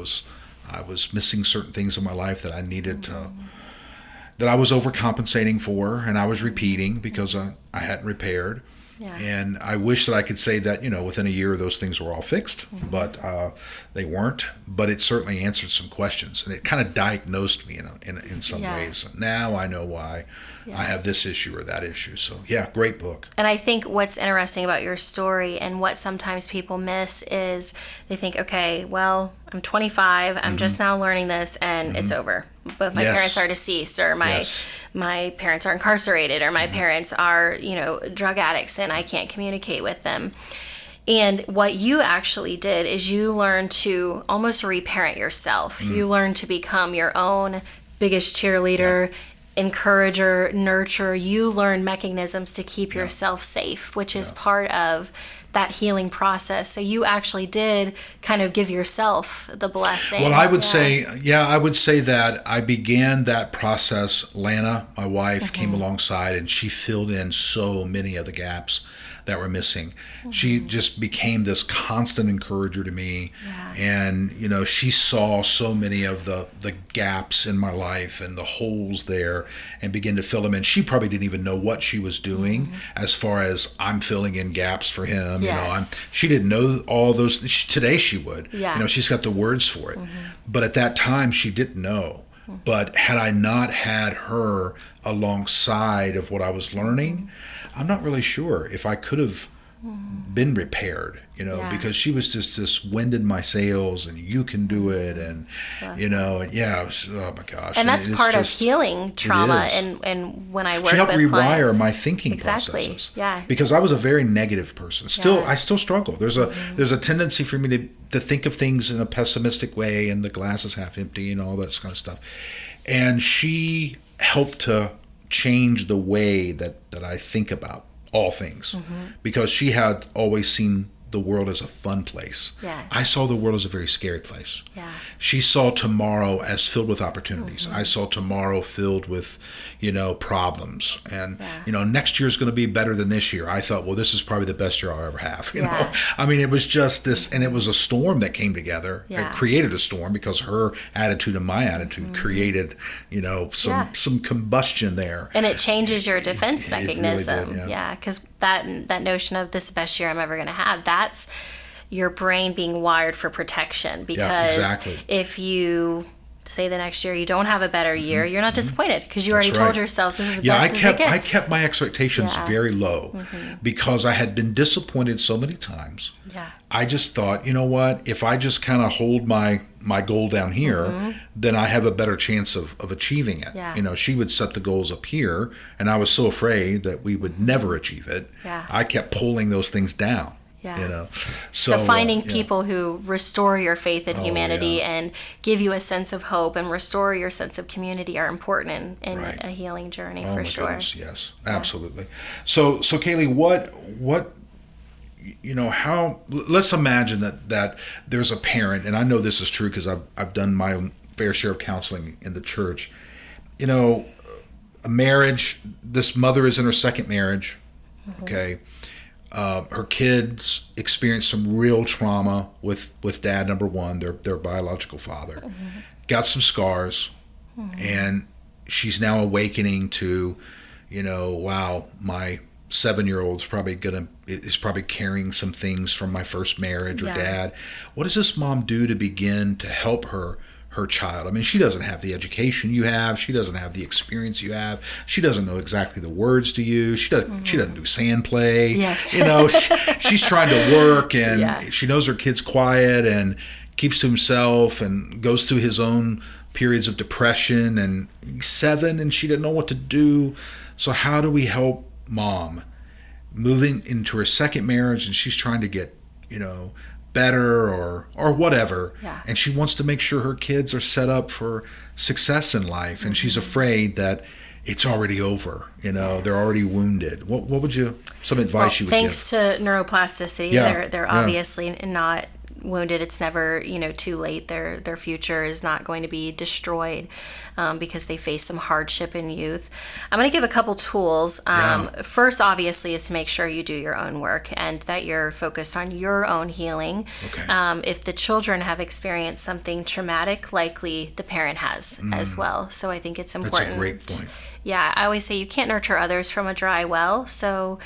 [SPEAKER 1] was missing certain things in my life that I needed to, that I was overcompensating for, and I was repeating because I hadn't repaired. And I wish that I could say that within a year those things were all fixed, but they weren't. But it certainly answered some questions, and it kind of diagnosed me in some ways. Now I know why I have this issue or that issue. So great book.
[SPEAKER 2] And I think what's interesting about your story, and what sometimes people miss, is they think, okay, well, I'm 25, I'm just now learning this, and it's over. Both my parents are deceased, or my parents are incarcerated, or my parents are, drug addicts, and I can't communicate with them. And what you actually did is you learned to almost reparent yourself. You learned to become your own biggest cheerleader, encourager, nurturer. You learned mechanisms to keep yourself safe, which is part of that healing process. So you actually did kind of give yourself the blessing.
[SPEAKER 1] Well, I would say that I began that process. Lana, my wife, came alongside, and she filled in so many of the gaps that were missing. She just became this constant encourager to me. And, she saw so many of the gaps in my life and the holes there and began to fill them in. She probably didn't even know what she was doing as far as I'm filling in gaps for him. She didn't know all those. Today she would. She's got the words for it. But at that time she didn't know. But had I not had her alongside of what I was learning, I'm not really sure if I could have been repaired, because she was just this wind in my sails and you can do it. And, it was, oh my gosh.
[SPEAKER 2] And that's part of healing trauma. And when I work with
[SPEAKER 1] she helped rewire
[SPEAKER 2] clients,
[SPEAKER 1] my thinking processes. Because I was a very negative person. I still struggle. There's a tendency for me to think of things in a pessimistic way and the glass is half empty and all that kind of stuff. And she helped to change the way that I think about all things, because she had always seen the world as a fun place. I saw the world as a very scary place. She saw tomorrow as filled with opportunities. I saw tomorrow filled with, problems. And, next year is going to be better than this year. I thought, well, this is probably the best year I'll ever have. You know, I mean, it was just this, and it was a storm that came together. It created a storm because her attitude and my attitude created, some combustion there.
[SPEAKER 2] And it changes your defense mechanism.
[SPEAKER 1] Really did,
[SPEAKER 2] because that notion of this is the best year I'm ever going to have, that's your brain being wired for protection. Because if you say the next year you don't have a better year, you're not disappointed because you already told yourself this is the best as it gets.
[SPEAKER 1] I kept my expectations very low because I had been disappointed so many times. I just thought, you know what, if I just kind of hold my goal down here, then I have a better chance of achieving it. She would set the goals up here, and I was so afraid that we would never achieve it. I kept pulling those things down. So
[SPEAKER 2] finding people who restore your faith in humanity and give you a sense of hope and restore your sense of community are important in a healing journey for sure.
[SPEAKER 1] Goodness, yes, absolutely. So Kaylee, what how? Let's imagine that there's a parent, and I know this is true because I've done my own fair share of counseling in the church. A marriage. This mother is in her second marriage. Okay. Her kids experienced some real trauma with dad, number one, their biological father. Got some scars, and she's now awakening to, wow, my 7-year-old's is probably carrying some things from my first marriage or dad. What does this mom do to begin to help her child? I mean, she doesn't have the education you have. She doesn't have the experience you have. She doesn't know exactly the words to use. She doesn't do sand play.
[SPEAKER 2] Yes.
[SPEAKER 1] She's trying to work, and she knows her kid's quiet and keeps to himself and goes through his own periods of depression, and he's 7 and she didn't know what to do. So how do we help mom moving into her second marriage, and she's trying to get, better or whatever, and she wants to make sure her kids are set up for success in life, and she's afraid that it's already over, they're already wounded. What would some advice you would give?
[SPEAKER 2] Thanks to neuroplasticity, they're obviously not wounded. It's never too late. Their future is not going to be destroyed because they face some hardship in youth. I'm going to give a couple tools. First, obviously, is to make sure you do your own work and that you're focused on your own healing. If the children have experienced something traumatic, likely the parent has as well. So I think it's important.
[SPEAKER 1] That's a great point.
[SPEAKER 2] I always say you can't nurture others from a dry well. So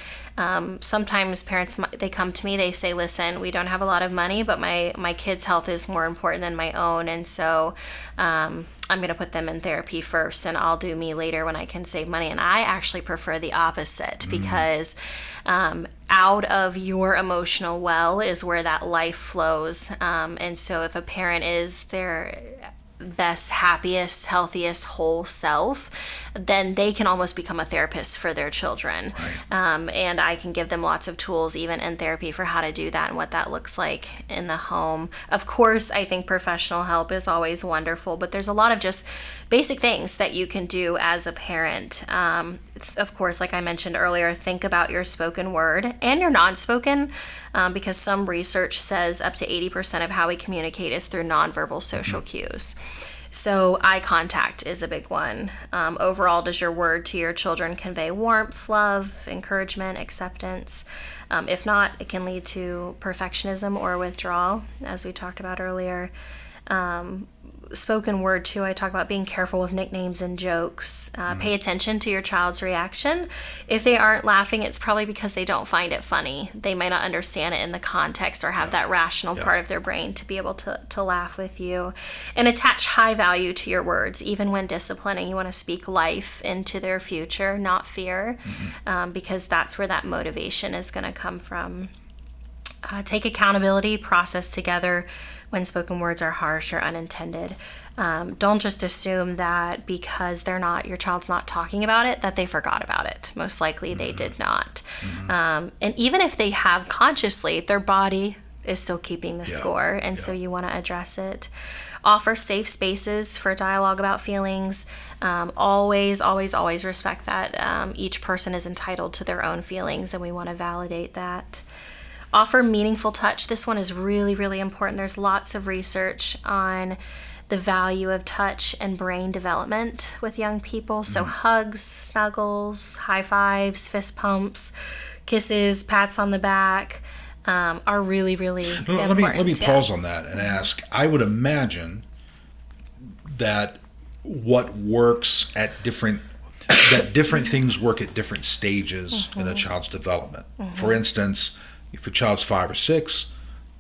[SPEAKER 2] sometimes parents, they come to me, they say, listen, we don't have a lot of money, but my kid's health is more important than my own. And so I'm going to put them in therapy first, and I'll do me later when I can save money. And I actually prefer the opposite because out of your emotional well is where that life flows. And so if a parent is their best, happiest, healthiest, whole self, then they can almost become a therapist for their children. And I can give them lots of tools, even in therapy, for how to do that and what that looks like in the home. Of course, I think professional help is always wonderful, but there's a lot of just basic things that you can do as a parent. Of course, like I mentioned earlier, think about your spoken word and your non-spoken, because some research says up to 80% of how we communicate is through nonverbal social cues. So eye contact is a big one. Overall, does your word to your children convey warmth, love, encouragement, acceptance? If not, it can lead to perfectionism or withdrawal, as we talked about earlier. Spoken word too, I talk about being careful with nicknames and jokes. Pay attention to your child's reaction. If they aren't laughing, it's probably because they don't find it funny. They might not understand it in the context or have that rational part of their brain to be able to laugh with you. And attach high value to your words. Even when disciplining, you want to speak life into their future, not fear, because that's where that motivation is going to come from. Take accountability, process together when spoken words are harsh or unintended. Don't just assume that because your child's not talking about it, that they forgot about it. Most likely they did not. And even if they have consciously, their body is still keeping the score. And so you want to address it. Offer safe spaces for dialogue about feelings. Always, always, always respect that each person is entitled to their own feelings, and we want to validate that. Offer meaningful touch. This one is really, really important. There's lots of research on the value of touch and brain development with young people. So hugs, snuggles, high fives, fist pumps, kisses, pats on the back are really, really important.
[SPEAKER 1] Let me pause on that and ask. I would imagine that what works at different things work at different stages in a child's development. For instance, if your child's 5 or 6,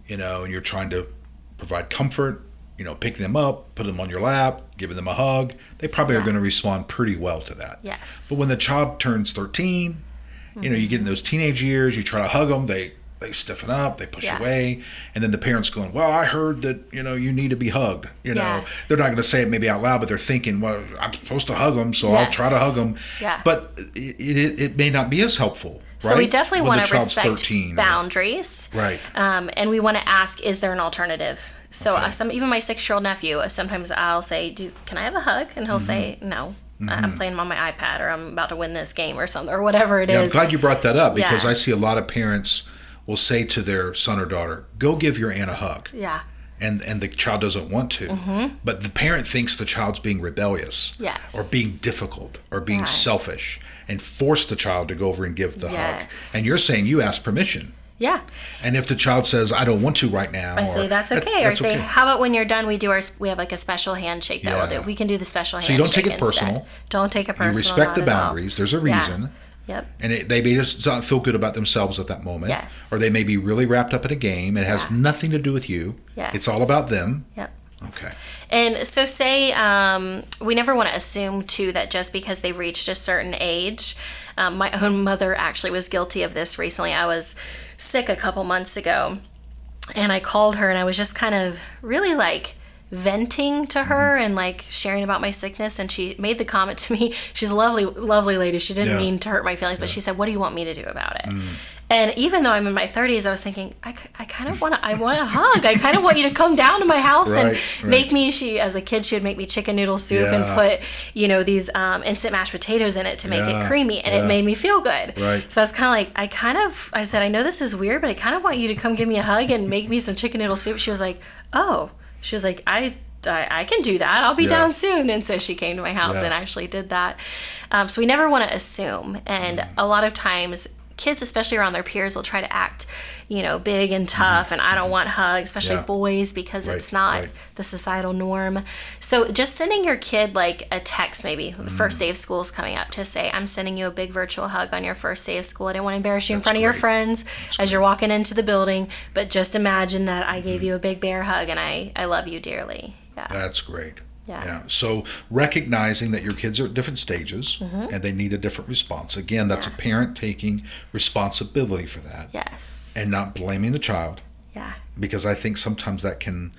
[SPEAKER 1] and you're trying to provide comfort, pick them up, put them on your lap, giving them a hug, they probably are going to respond pretty well to that.
[SPEAKER 2] Yes.
[SPEAKER 1] But when the child turns 13, you get in those teenage years, you try to hug them, they stiffen up, they push away, and then the parents going, well, I heard that, you need to be hugged. They're not going to say it maybe out loud, but they're thinking, well, I'm supposed to hug them, so I'll try to hug them. Yeah. But it may not be as helpful.
[SPEAKER 2] So we definitely want to respect boundaries.
[SPEAKER 1] Right.
[SPEAKER 2] And we want to ask, is there an alternative? So even my 6-year-old nephew, sometimes I'll say, can I have a hug? And he'll say, no. I'm playing on my iPad, or I'm about to win this game or something, or whatever it is.
[SPEAKER 1] I'm glad you brought that up, because I see a lot of parents will say to their son or daughter, go give your aunt a hug.
[SPEAKER 2] Yeah.
[SPEAKER 1] And the child doesn't want to. But the parent thinks the child's being rebellious.
[SPEAKER 2] Yes.
[SPEAKER 1] Or being difficult or being selfish, and force the child to go over and give the hug. And you're saying you ask permission.
[SPEAKER 2] Yeah.
[SPEAKER 1] And if the child says, I don't want to right now.
[SPEAKER 2] I say, that's okay. Or say, how about when you're done, we have like a special handshake that we'll do. We can do the special handshake.
[SPEAKER 1] So you don't take it personal.
[SPEAKER 2] Don't take it personal.
[SPEAKER 1] You respect the boundaries. There's a reason.
[SPEAKER 2] Yep.
[SPEAKER 1] And they may just not feel good about themselves at that moment.
[SPEAKER 2] Yes.
[SPEAKER 1] Or they may be really wrapped up in a game. It has nothing to do with you.
[SPEAKER 2] Yes.
[SPEAKER 1] It's all about them.
[SPEAKER 2] Yep.
[SPEAKER 1] Okay.
[SPEAKER 2] And so say, we never want to assume too that just because they've reached a certain age, my own mother actually was guilty of this recently. I was sick a couple months ago, and I called her, and I was just kind of really venting to her and sharing about my sickness, and she made the comment to me. She's a lovely lady. She didn't mean to hurt my feelings, but she said, what do you want me to do about it? And even though I'm in my 30s, I was thinking, I kind of want a hug. I kind of want you to come down to my house and make me, as a kid, she would make me chicken noodle soup and put, these instant mashed potatoes in it to make it creamy. And it made me feel good.
[SPEAKER 1] Right.
[SPEAKER 2] So I was kind of I said, I know this is weird, but I kind of want you to come give me a hug and make me some chicken noodle soup. She was like, oh. She was like, I can do that. I'll be down soon. And so she came to my house and actually did that. So we never want to assume. And a lot of times kids, especially around their peers, will try to act, big and tough. And I don't want hugs, especially boys, because it's not the societal norm. So just sending your kid a text, maybe the first day of school is coming up, to say, I'm sending you a big virtual hug on your first day of school. I didn't want to embarrass you in front of your friends as you're walking into the building, but just imagine that I gave you a big bear hug, and I love you dearly. Yeah.
[SPEAKER 1] That's great.
[SPEAKER 2] Yeah.
[SPEAKER 1] So recognizing that your kids are at different stages and they need a different response. Again, that's a parent taking responsibility for that.
[SPEAKER 2] Yes.
[SPEAKER 1] And not blaming the child.
[SPEAKER 2] Yeah.
[SPEAKER 1] Because I think sometimes that can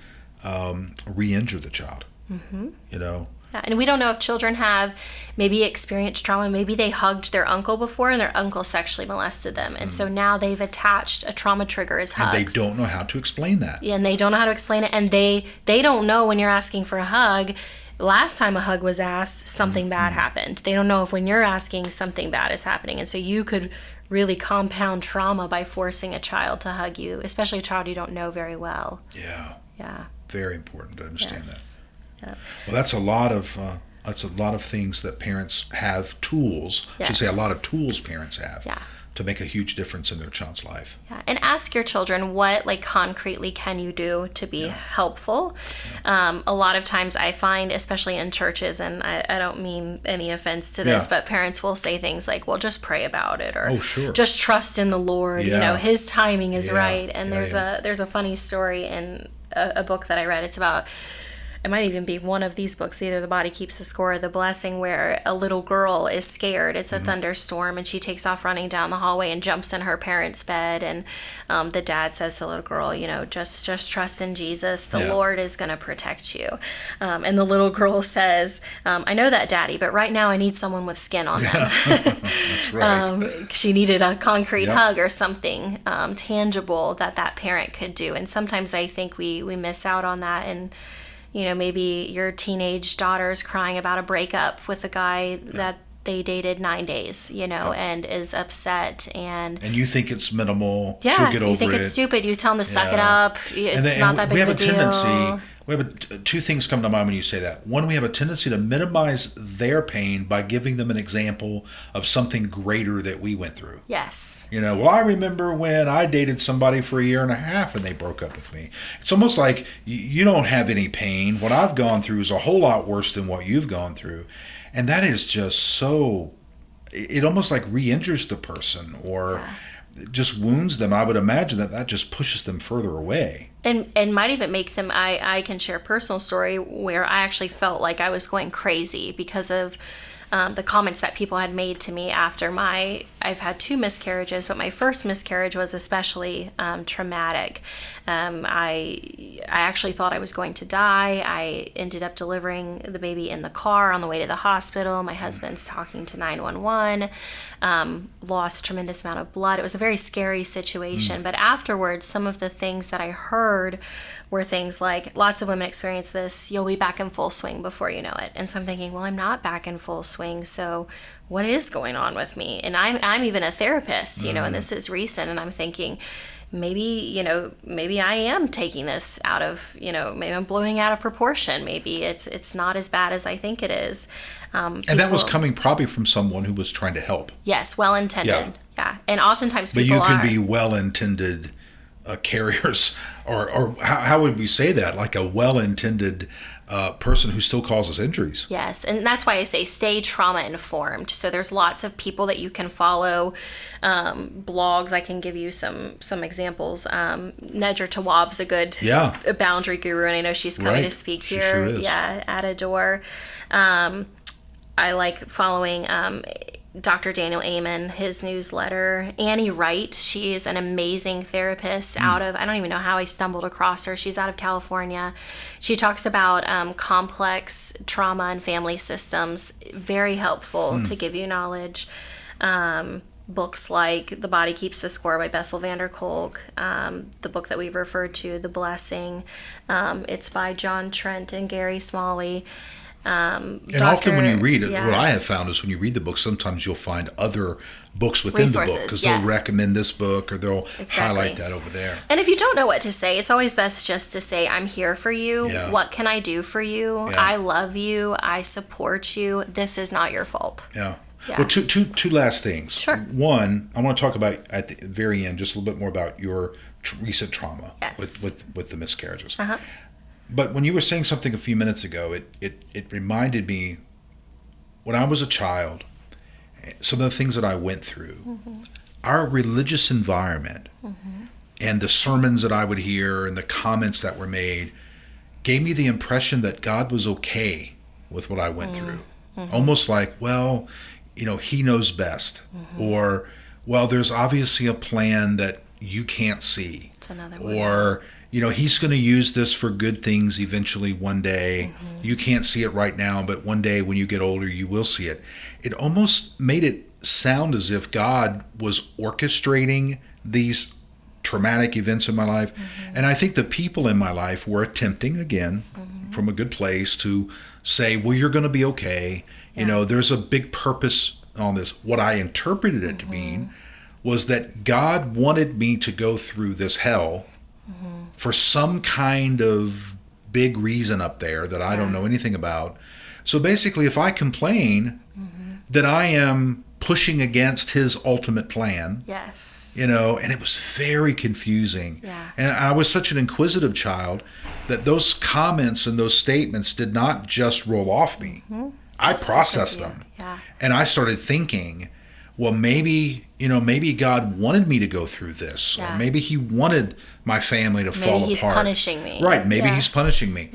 [SPEAKER 1] re-injure the child.
[SPEAKER 2] Yeah. And we don't know if children have maybe experienced trauma. Maybe they hugged their uncle before and their uncle sexually molested them. And so now they've attached a trauma trigger as hugs.
[SPEAKER 1] And they don't know how to explain that.
[SPEAKER 2] Yeah, and they don't know how to explain it. And they don't know when you're asking for a hug, last time a hug was asked, something bad happened. They don't know if when you're asking, something bad is happening. And so you could really compound trauma by forcing a child to hug you, especially a child you don't know very well.
[SPEAKER 1] Yeah.
[SPEAKER 2] Yeah.
[SPEAKER 1] Very important to understand that.
[SPEAKER 2] Yeah.
[SPEAKER 1] Well, that's a lot of things that parents have tools. I should say a lot of tools parents have.
[SPEAKER 2] Yeah.
[SPEAKER 1] To make a huge difference in their child's life.
[SPEAKER 2] Yeah. And ask your children, what concretely can you do to be helpful? A lot of times I find, especially in churches, and I don't mean any offense to this, but parents will say things like, well, just pray about it, or just trust in the Lord. His timing is right. And there's a funny story in a book that I read. It's about, it might even be one of these books, either The Body Keeps the Score or The Blessing, where a little girl is scared. It's a thunderstorm, and she takes off running down the hallway and jumps in her parents' bed. And the dad says to the little girl, just trust in Jesus. The Lord is going to protect you. And the little girl says, I know that, Daddy, but right now I need someone with skin on them.
[SPEAKER 1] That's right.
[SPEAKER 2] She needed a concrete hug or something tangible that parent could do. And sometimes I think we miss out on that. And maybe your teenage daughter's crying about a breakup with a guy that they dated 9 days, and is upset. And
[SPEAKER 1] you think it's minimal. She'll get over it.
[SPEAKER 2] You think it's stupid. You tell them to suck it up. It's not that big of a deal.
[SPEAKER 1] We have two things come to mind when you say that. One, we have a tendency to minimize their pain by giving them an example of something greater that we went through.
[SPEAKER 2] Yes.
[SPEAKER 1] Well, I remember when I dated somebody for 1.5 years and they broke up with me. It's almost like you don't have any pain. What I've gone through is a whole lot worse than what you've gone through. And that is just so, it almost like re-injures the person or just wounds them. I would imagine that just pushes them further away.
[SPEAKER 2] And might even make them, I can share a personal story where I actually felt like I was going crazy because of the comments that people had made to me after I've had 2 miscarriages, but my first miscarriage was especially traumatic. I actually thought I was going to die. I ended up delivering the baby in the car on the way to the hospital. My husband's talking to 911, lost a tremendous amount of blood. It was a very scary situation. But afterwards, some of the things that I heard were things like, lots of women experience this, you'll be back in full swing before you know it. And so I'm thinking, well, I'm not back in full swing, so what is going on with me? And I'm even a therapist, and this is recent, and I'm thinking, maybe I am taking this out of, maybe I'm blowing out of proportion. Maybe it's not as bad as I think it is.
[SPEAKER 1] And that was coming probably from someone who was trying to help.
[SPEAKER 2] Yes, well-intended. Yeah. And oftentimes people
[SPEAKER 1] But you can be well-intended carriers, or how would we say that? Like a well-intended person who still causes injuries.
[SPEAKER 2] Yes, and that's why I say stay trauma-informed. So there's lots of people that you can follow, blogs. I can give you some examples. Nedra Tawwab's a good boundary guru, and I know she's coming to speak here.
[SPEAKER 1] Sure is.
[SPEAKER 2] Yeah, at Adore. I like following Dr. Daniel Amen, his newsletter. Annie Wright, she is an amazing therapist out of, I don't even know how I stumbled across her. She's out of California. She talks about complex trauma and family systems, very helpful to give you knowledge. Books like The Body Keeps the Score by Bessel van der Kolk, the book that we've referred to, The Blessing. It's by John Trent and Gary Smalley.
[SPEAKER 1] And often when you read it, what I have found is when you read the book, sometimes you'll find other books within the book, because they'll recommend this book or they'll highlight that over there.
[SPEAKER 2] And if you don't know what to say, it's always best just to say, I'm here for you. What can I do for you? I love you. I support you. This is not your fault.
[SPEAKER 1] Yeah. Well, two last things.
[SPEAKER 2] Sure.
[SPEAKER 1] One, I want to talk about at the very end just a little bit more about your recent trauma with the miscarriages. But when you were saying something a few minutes ago, it reminded me, when I was a child, some of the things that I went through, our religious environment and the sermons that I would hear and the comments that were made gave me the impression that God was okay with what I went through. Almost like, well, he knows best. Or, well, there's obviously a plan that you can't see.
[SPEAKER 2] It's another way.
[SPEAKER 1] Or, he's going to use this for good things eventually one day. You can't see it right now, but one day when you get older, you will see it. It almost made it sound as if God was orchestrating these traumatic events in my life. And I think the people in my life were attempting, again, from a good place, to say, well, you're going to be okay. There's a big purpose on this. What I interpreted it to mean was that God wanted me to go through this hell for some kind of big reason up there that I don't know anything about. So basically, if I complain, that I am pushing against his ultimate plan.
[SPEAKER 2] Yes.
[SPEAKER 1] You know, and it was very confusing.
[SPEAKER 2] Yeah.
[SPEAKER 1] And I was such an inquisitive child that those comments and those statements did not just roll off me. I processed them.
[SPEAKER 2] Yeah.
[SPEAKER 1] And I started thinking, well, maybe God wanted me to go through this. Or maybe he wanted my family to fall apart.
[SPEAKER 2] Maybe he's punishing me.
[SPEAKER 1] Right. Maybe he's punishing me.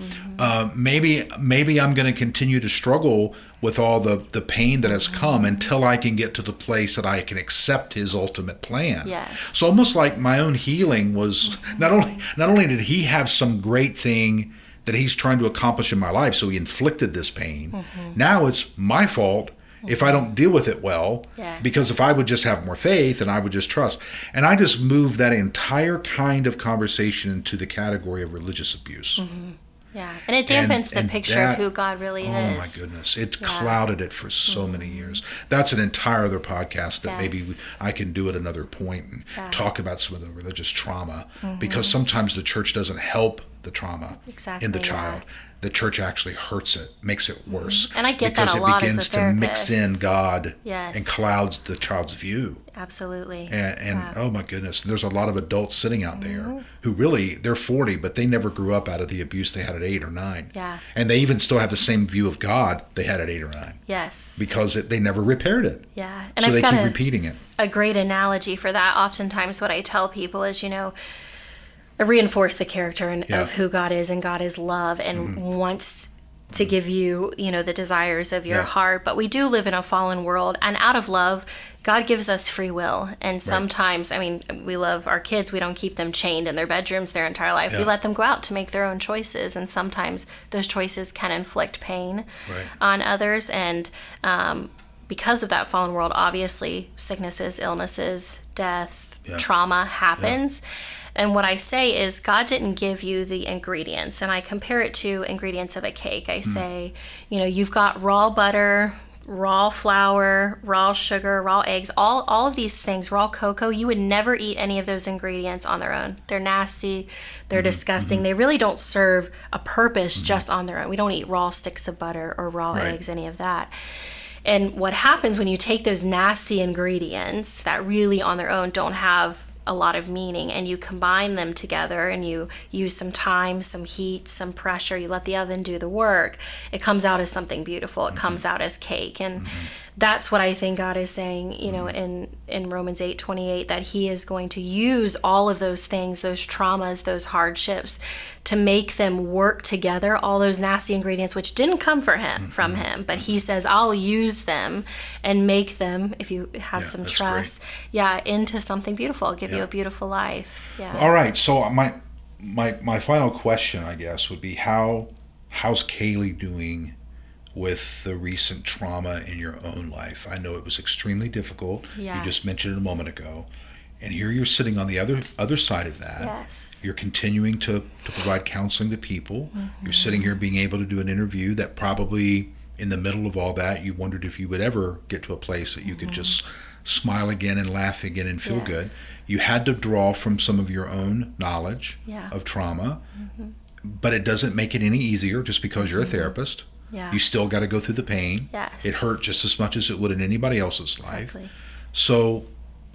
[SPEAKER 1] Maybe I'm going to continue to struggle with all the pain that has come until I can get to the place that I can accept his ultimate plan.
[SPEAKER 2] Yes.
[SPEAKER 1] So almost like my own healing was not only did he have some great thing that he's trying to accomplish in my life, so he inflicted this pain. Now it's my fault if I don't deal with it well, because if I would just have more faith and I would just trust. And I just moved that entire kind of conversation into the category of religious abuse.
[SPEAKER 2] Yeah, and it dampens the picture of who God really is.
[SPEAKER 1] Oh my goodness, it clouded it for so many years. That's an entire other podcast that maybe I can do at another point and talk about some of the religious trauma, because sometimes the church doesn't help the trauma in the child. The church actually hurts it, makes it worse.
[SPEAKER 2] And I get that a lot as a therapist.
[SPEAKER 1] Because it begins to mix in God and clouds the child's view.
[SPEAKER 2] Absolutely.
[SPEAKER 1] And oh my goodness, there's a lot of adults sitting out there who really, they're 40, but they never grew up out of the abuse they had at 8 or 9.
[SPEAKER 2] Yeah.
[SPEAKER 1] And they even still have the same view of God they had at 8 or 9.
[SPEAKER 2] Yes.
[SPEAKER 1] Because they never repaired it.
[SPEAKER 2] Yeah. And
[SPEAKER 1] so
[SPEAKER 2] I've
[SPEAKER 1] they
[SPEAKER 2] got
[SPEAKER 1] keep repeating it.
[SPEAKER 2] A great analogy for that. Oftentimes what I tell people is, I reinforce the character of who God is, and God is love and wants to give you, the desires of your heart. But we do live in a fallen world, and out of love, God gives us free will. And sometimes, we love our kids. We don't keep them chained in their bedrooms their entire life. We let them go out to make their own choices. And sometimes those choices can inflict pain on others. And because of that fallen world, obviously, sicknesses, illnesses, death, trauma happens. And what I say is God didn't give you the ingredients. And I compare it to ingredients of a cake. I say, you've got raw butter, raw flour, raw sugar, raw eggs, all of these things, raw cocoa. You would never eat any of those ingredients on their own. They're nasty. They're disgusting. They really don't serve a purpose just on their own. We don't eat raw sticks of butter or raw eggs, any of that. And what happens when you take those nasty ingredients that really on their own don't have a lot of meaning, and you combine them together and you use some time, some heat, some pressure, you let the oven do the work, it comes out as something beautiful. It comes out as cake. And that's what I think God is saying, in Romans 8:28, that he is going to use all of those things, those traumas, those hardships, to make them work together, all those nasty ingredients, which didn't come from him, but he says, I'll use them and make them, if you have some trust, into something beautiful. I'll give you a beautiful life. Yeah.
[SPEAKER 1] All right. So my final question, I guess, would be how's Kaylee doing with the recent trauma in your own life? I know it was extremely difficult.
[SPEAKER 2] Yeah.
[SPEAKER 1] You just mentioned it a moment ago. And here you're sitting on the other side of that.
[SPEAKER 2] Yes.
[SPEAKER 1] You're continuing to provide counseling to people. You're sitting here being able to do an interview that probably in the middle of all that, you wondered if you would ever get to a place that you could just smile again and laugh again and feel good. You had to draw from some of your own knowledge of trauma, but it doesn't make it any easier just because you're a therapist.
[SPEAKER 2] Yeah.
[SPEAKER 1] You still got to go through the pain.
[SPEAKER 2] Yes.
[SPEAKER 1] It hurt just as much as it would in anybody else's life.
[SPEAKER 2] Exactly.
[SPEAKER 1] So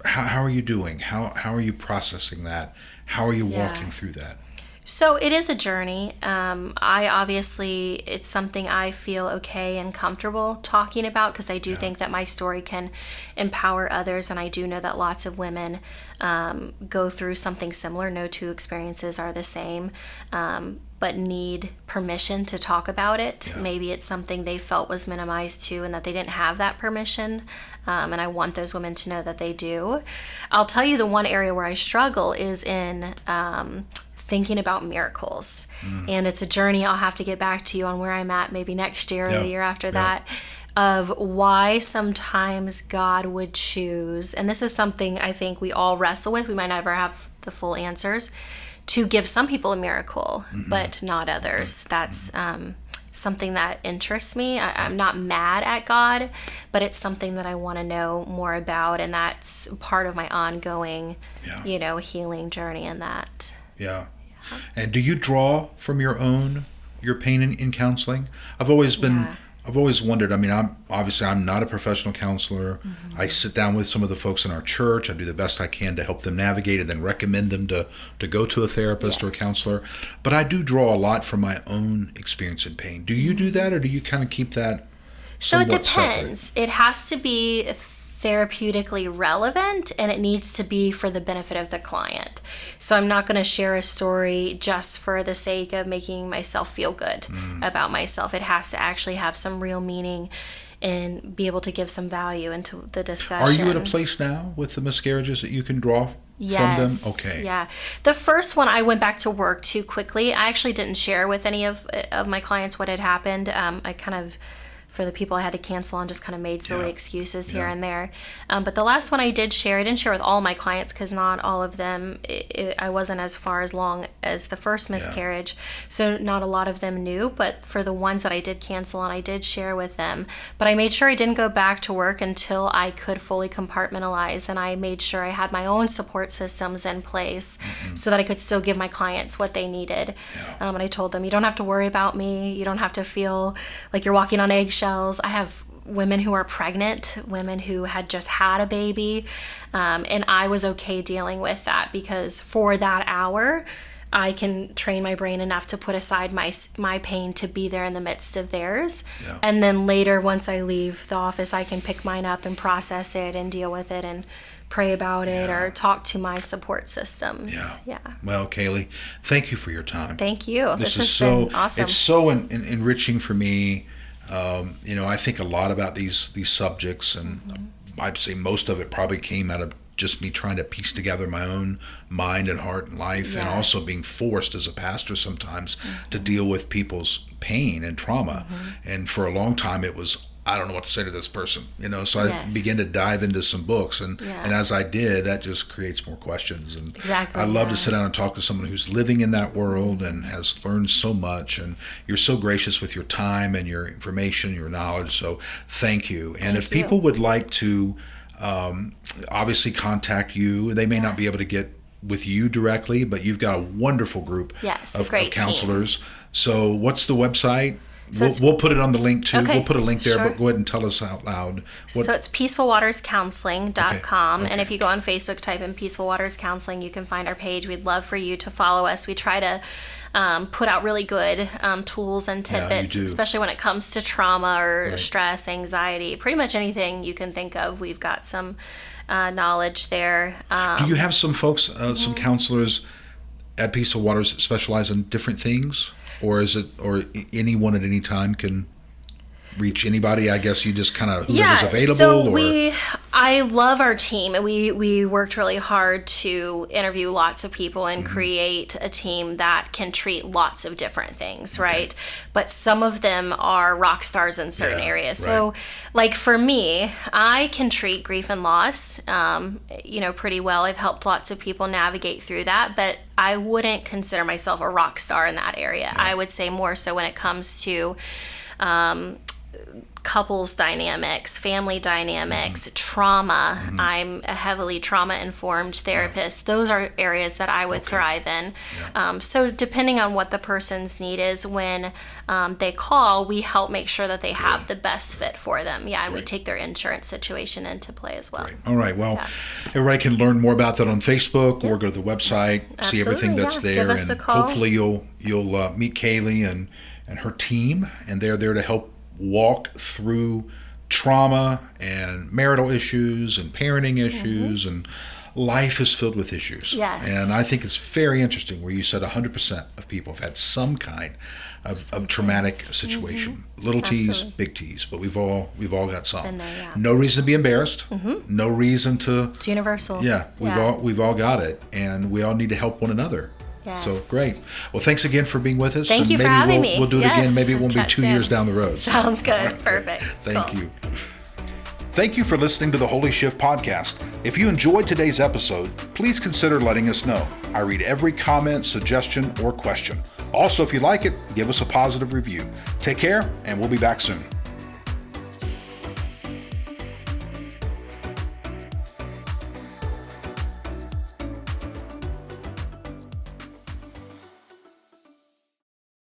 [SPEAKER 1] how are you doing? How are you processing that? How are you walking through that?
[SPEAKER 2] So it is a journey. It's something I feel okay and comfortable talking about, because I do think that my story can empower others. And I do know that lots of women go through something similar. No two experiences are the same, but need permission to talk about it. Yeah. Maybe it's something they felt was minimized too, and that they didn't have that permission. And I want those women to know that they do. I'll tell you the one area where I struggle is in thinking about miracles. And it's a journey. I'll have to get back to you on where I'm at maybe next year or the year after that, of why sometimes God would choose, and this is something I think we all wrestle with, we might never have the full answers, to give some people a miracle, but not others. That's something that interests me. I'm not mad at God, but it's something that I want to know more about, and that's part of my ongoing, healing journey in that.
[SPEAKER 1] Yeah. And do you draw from your pain in counseling? I've always wondered. I mean, I'm not a professional counselor. I sit down with some of the folks in our church. I do the best I can to help them navigate and then recommend them to go to a therapist or a counselor. But I do draw a lot from my own experience in pain. Do you do that, or do you kind of keep that
[SPEAKER 2] So it
[SPEAKER 1] somewhat
[SPEAKER 2] depends.
[SPEAKER 1] separate?
[SPEAKER 2] It has to be therapeutically relevant, and it needs to be for the benefit of the client. So I'm not going to share a story just for the sake of making myself feel good about myself. It has to actually have some real meaning and be able to give some value into the discussion.
[SPEAKER 1] Are you at a place now with the miscarriages that you can draw from them? Okay.
[SPEAKER 2] Yeah. The first one, I went back to work too quickly. I actually didn't share with any of my clients what had happened. I kind of, for the people I had to cancel on, just kind of made silly excuses here and there. But the last one I didn't share with all my clients, because not all of them, I wasn't as far as long as the first miscarriage. So not a lot of them knew, but for the ones that I did cancel on, I did share with them. But I made sure I didn't go back to work until I could fully compartmentalize, and I made sure I had my own support systems in place so that I could still give my clients what they needed. And I told them, you don't have to worry about me. You don't have to feel like you're walking on eggshells. I have women who are pregnant, women who had just had a baby, and I was okay dealing with that, because for that hour, I can train my brain enough to put aside my pain to be there in the midst of theirs. And then later, once I leave the office, I can pick mine up and process it and deal with it and pray about it or talk to my support systems.
[SPEAKER 1] Well, Kaylee, thank you for your time.
[SPEAKER 2] Thank you. This has
[SPEAKER 1] so
[SPEAKER 2] been awesome.
[SPEAKER 1] It's so enriching for me. I think a lot about these subjects, and I'd say most of it probably came out of just me trying to piece together my own mind and heart and life, and also being forced as a pastor sometimes to deal with people's pain and trauma. And for a long time, it was, I don't know what to say to this person, so I began to dive into some books, and as I did, that just creates more questions. And I love to sit down and talk to someone who's living in that world and has learned so much, and you're so gracious with your time and your information, your knowledge, so thank you. And if people would like to obviously contact you, they may not be able to get with you directly, but you've got a wonderful group of counselors. Team. So what's the website? So we'll put it on the link too. We'll put a link there, but go ahead and tell us out loud.
[SPEAKER 2] So it's peacefulwaterscounseling.com. And if you go on Facebook, type in Peaceful Waters Counseling, you can find our page. We'd love for you to follow us. We try to put out really good tools and tidbits, especially when it comes to trauma or stress, anxiety, pretty much anything you can think of. We've got some knowledge there.
[SPEAKER 1] Do you have some folks, some counselors at Peaceful Waters that specialize in different things? Or is it, or anyone at any time can reach anybody? I guess you just kind of, whoever's available?
[SPEAKER 2] So I love our team. We worked really hard to interview lots of people and create a team that can treat lots of different things, right? But some of them are rock stars in certain areas. So like for me, I can treat grief and loss, pretty well. I've helped lots of people navigate through that, but I wouldn't consider myself a rock star in that area. I would say more so when it comes to couples dynamics, family dynamics, trauma. I'm a heavily trauma-informed therapist. Those are areas that I would thrive in. So depending on what the person's need is, when they call, we help make sure that they have the best fit for them. And we take their insurance situation into play as well.
[SPEAKER 1] All right. Well, everybody can learn more about that on Facebook or go to the website, see everything that's there,
[SPEAKER 2] give us a
[SPEAKER 1] and
[SPEAKER 2] call.
[SPEAKER 1] Hopefully you'll meet Kaylee and her team, and they're there to help walk through trauma and marital issues and parenting issues, and life is filled with issues. And I think it's very interesting where you said 100% of people have had some kind of traumatic situation. Little T's, big T's, but we've all got some.
[SPEAKER 2] Been there,
[SPEAKER 1] No reason to be embarrassed. No reason to.
[SPEAKER 2] It's universal.
[SPEAKER 1] We've all got it, and we all need to help one another. So great. Well, thanks again for being with us.
[SPEAKER 2] Thank you for having me.
[SPEAKER 1] We'll do it again. Maybe it won't be 2 years down the road.
[SPEAKER 2] Sounds good. Perfect.
[SPEAKER 1] Thank you. Thank you for listening to the Holy Shift podcast. If you enjoyed today's episode, please consider letting us know. I read every comment, suggestion, or question. Also, if you like it, give us a positive review. Take care, and we'll be back soon.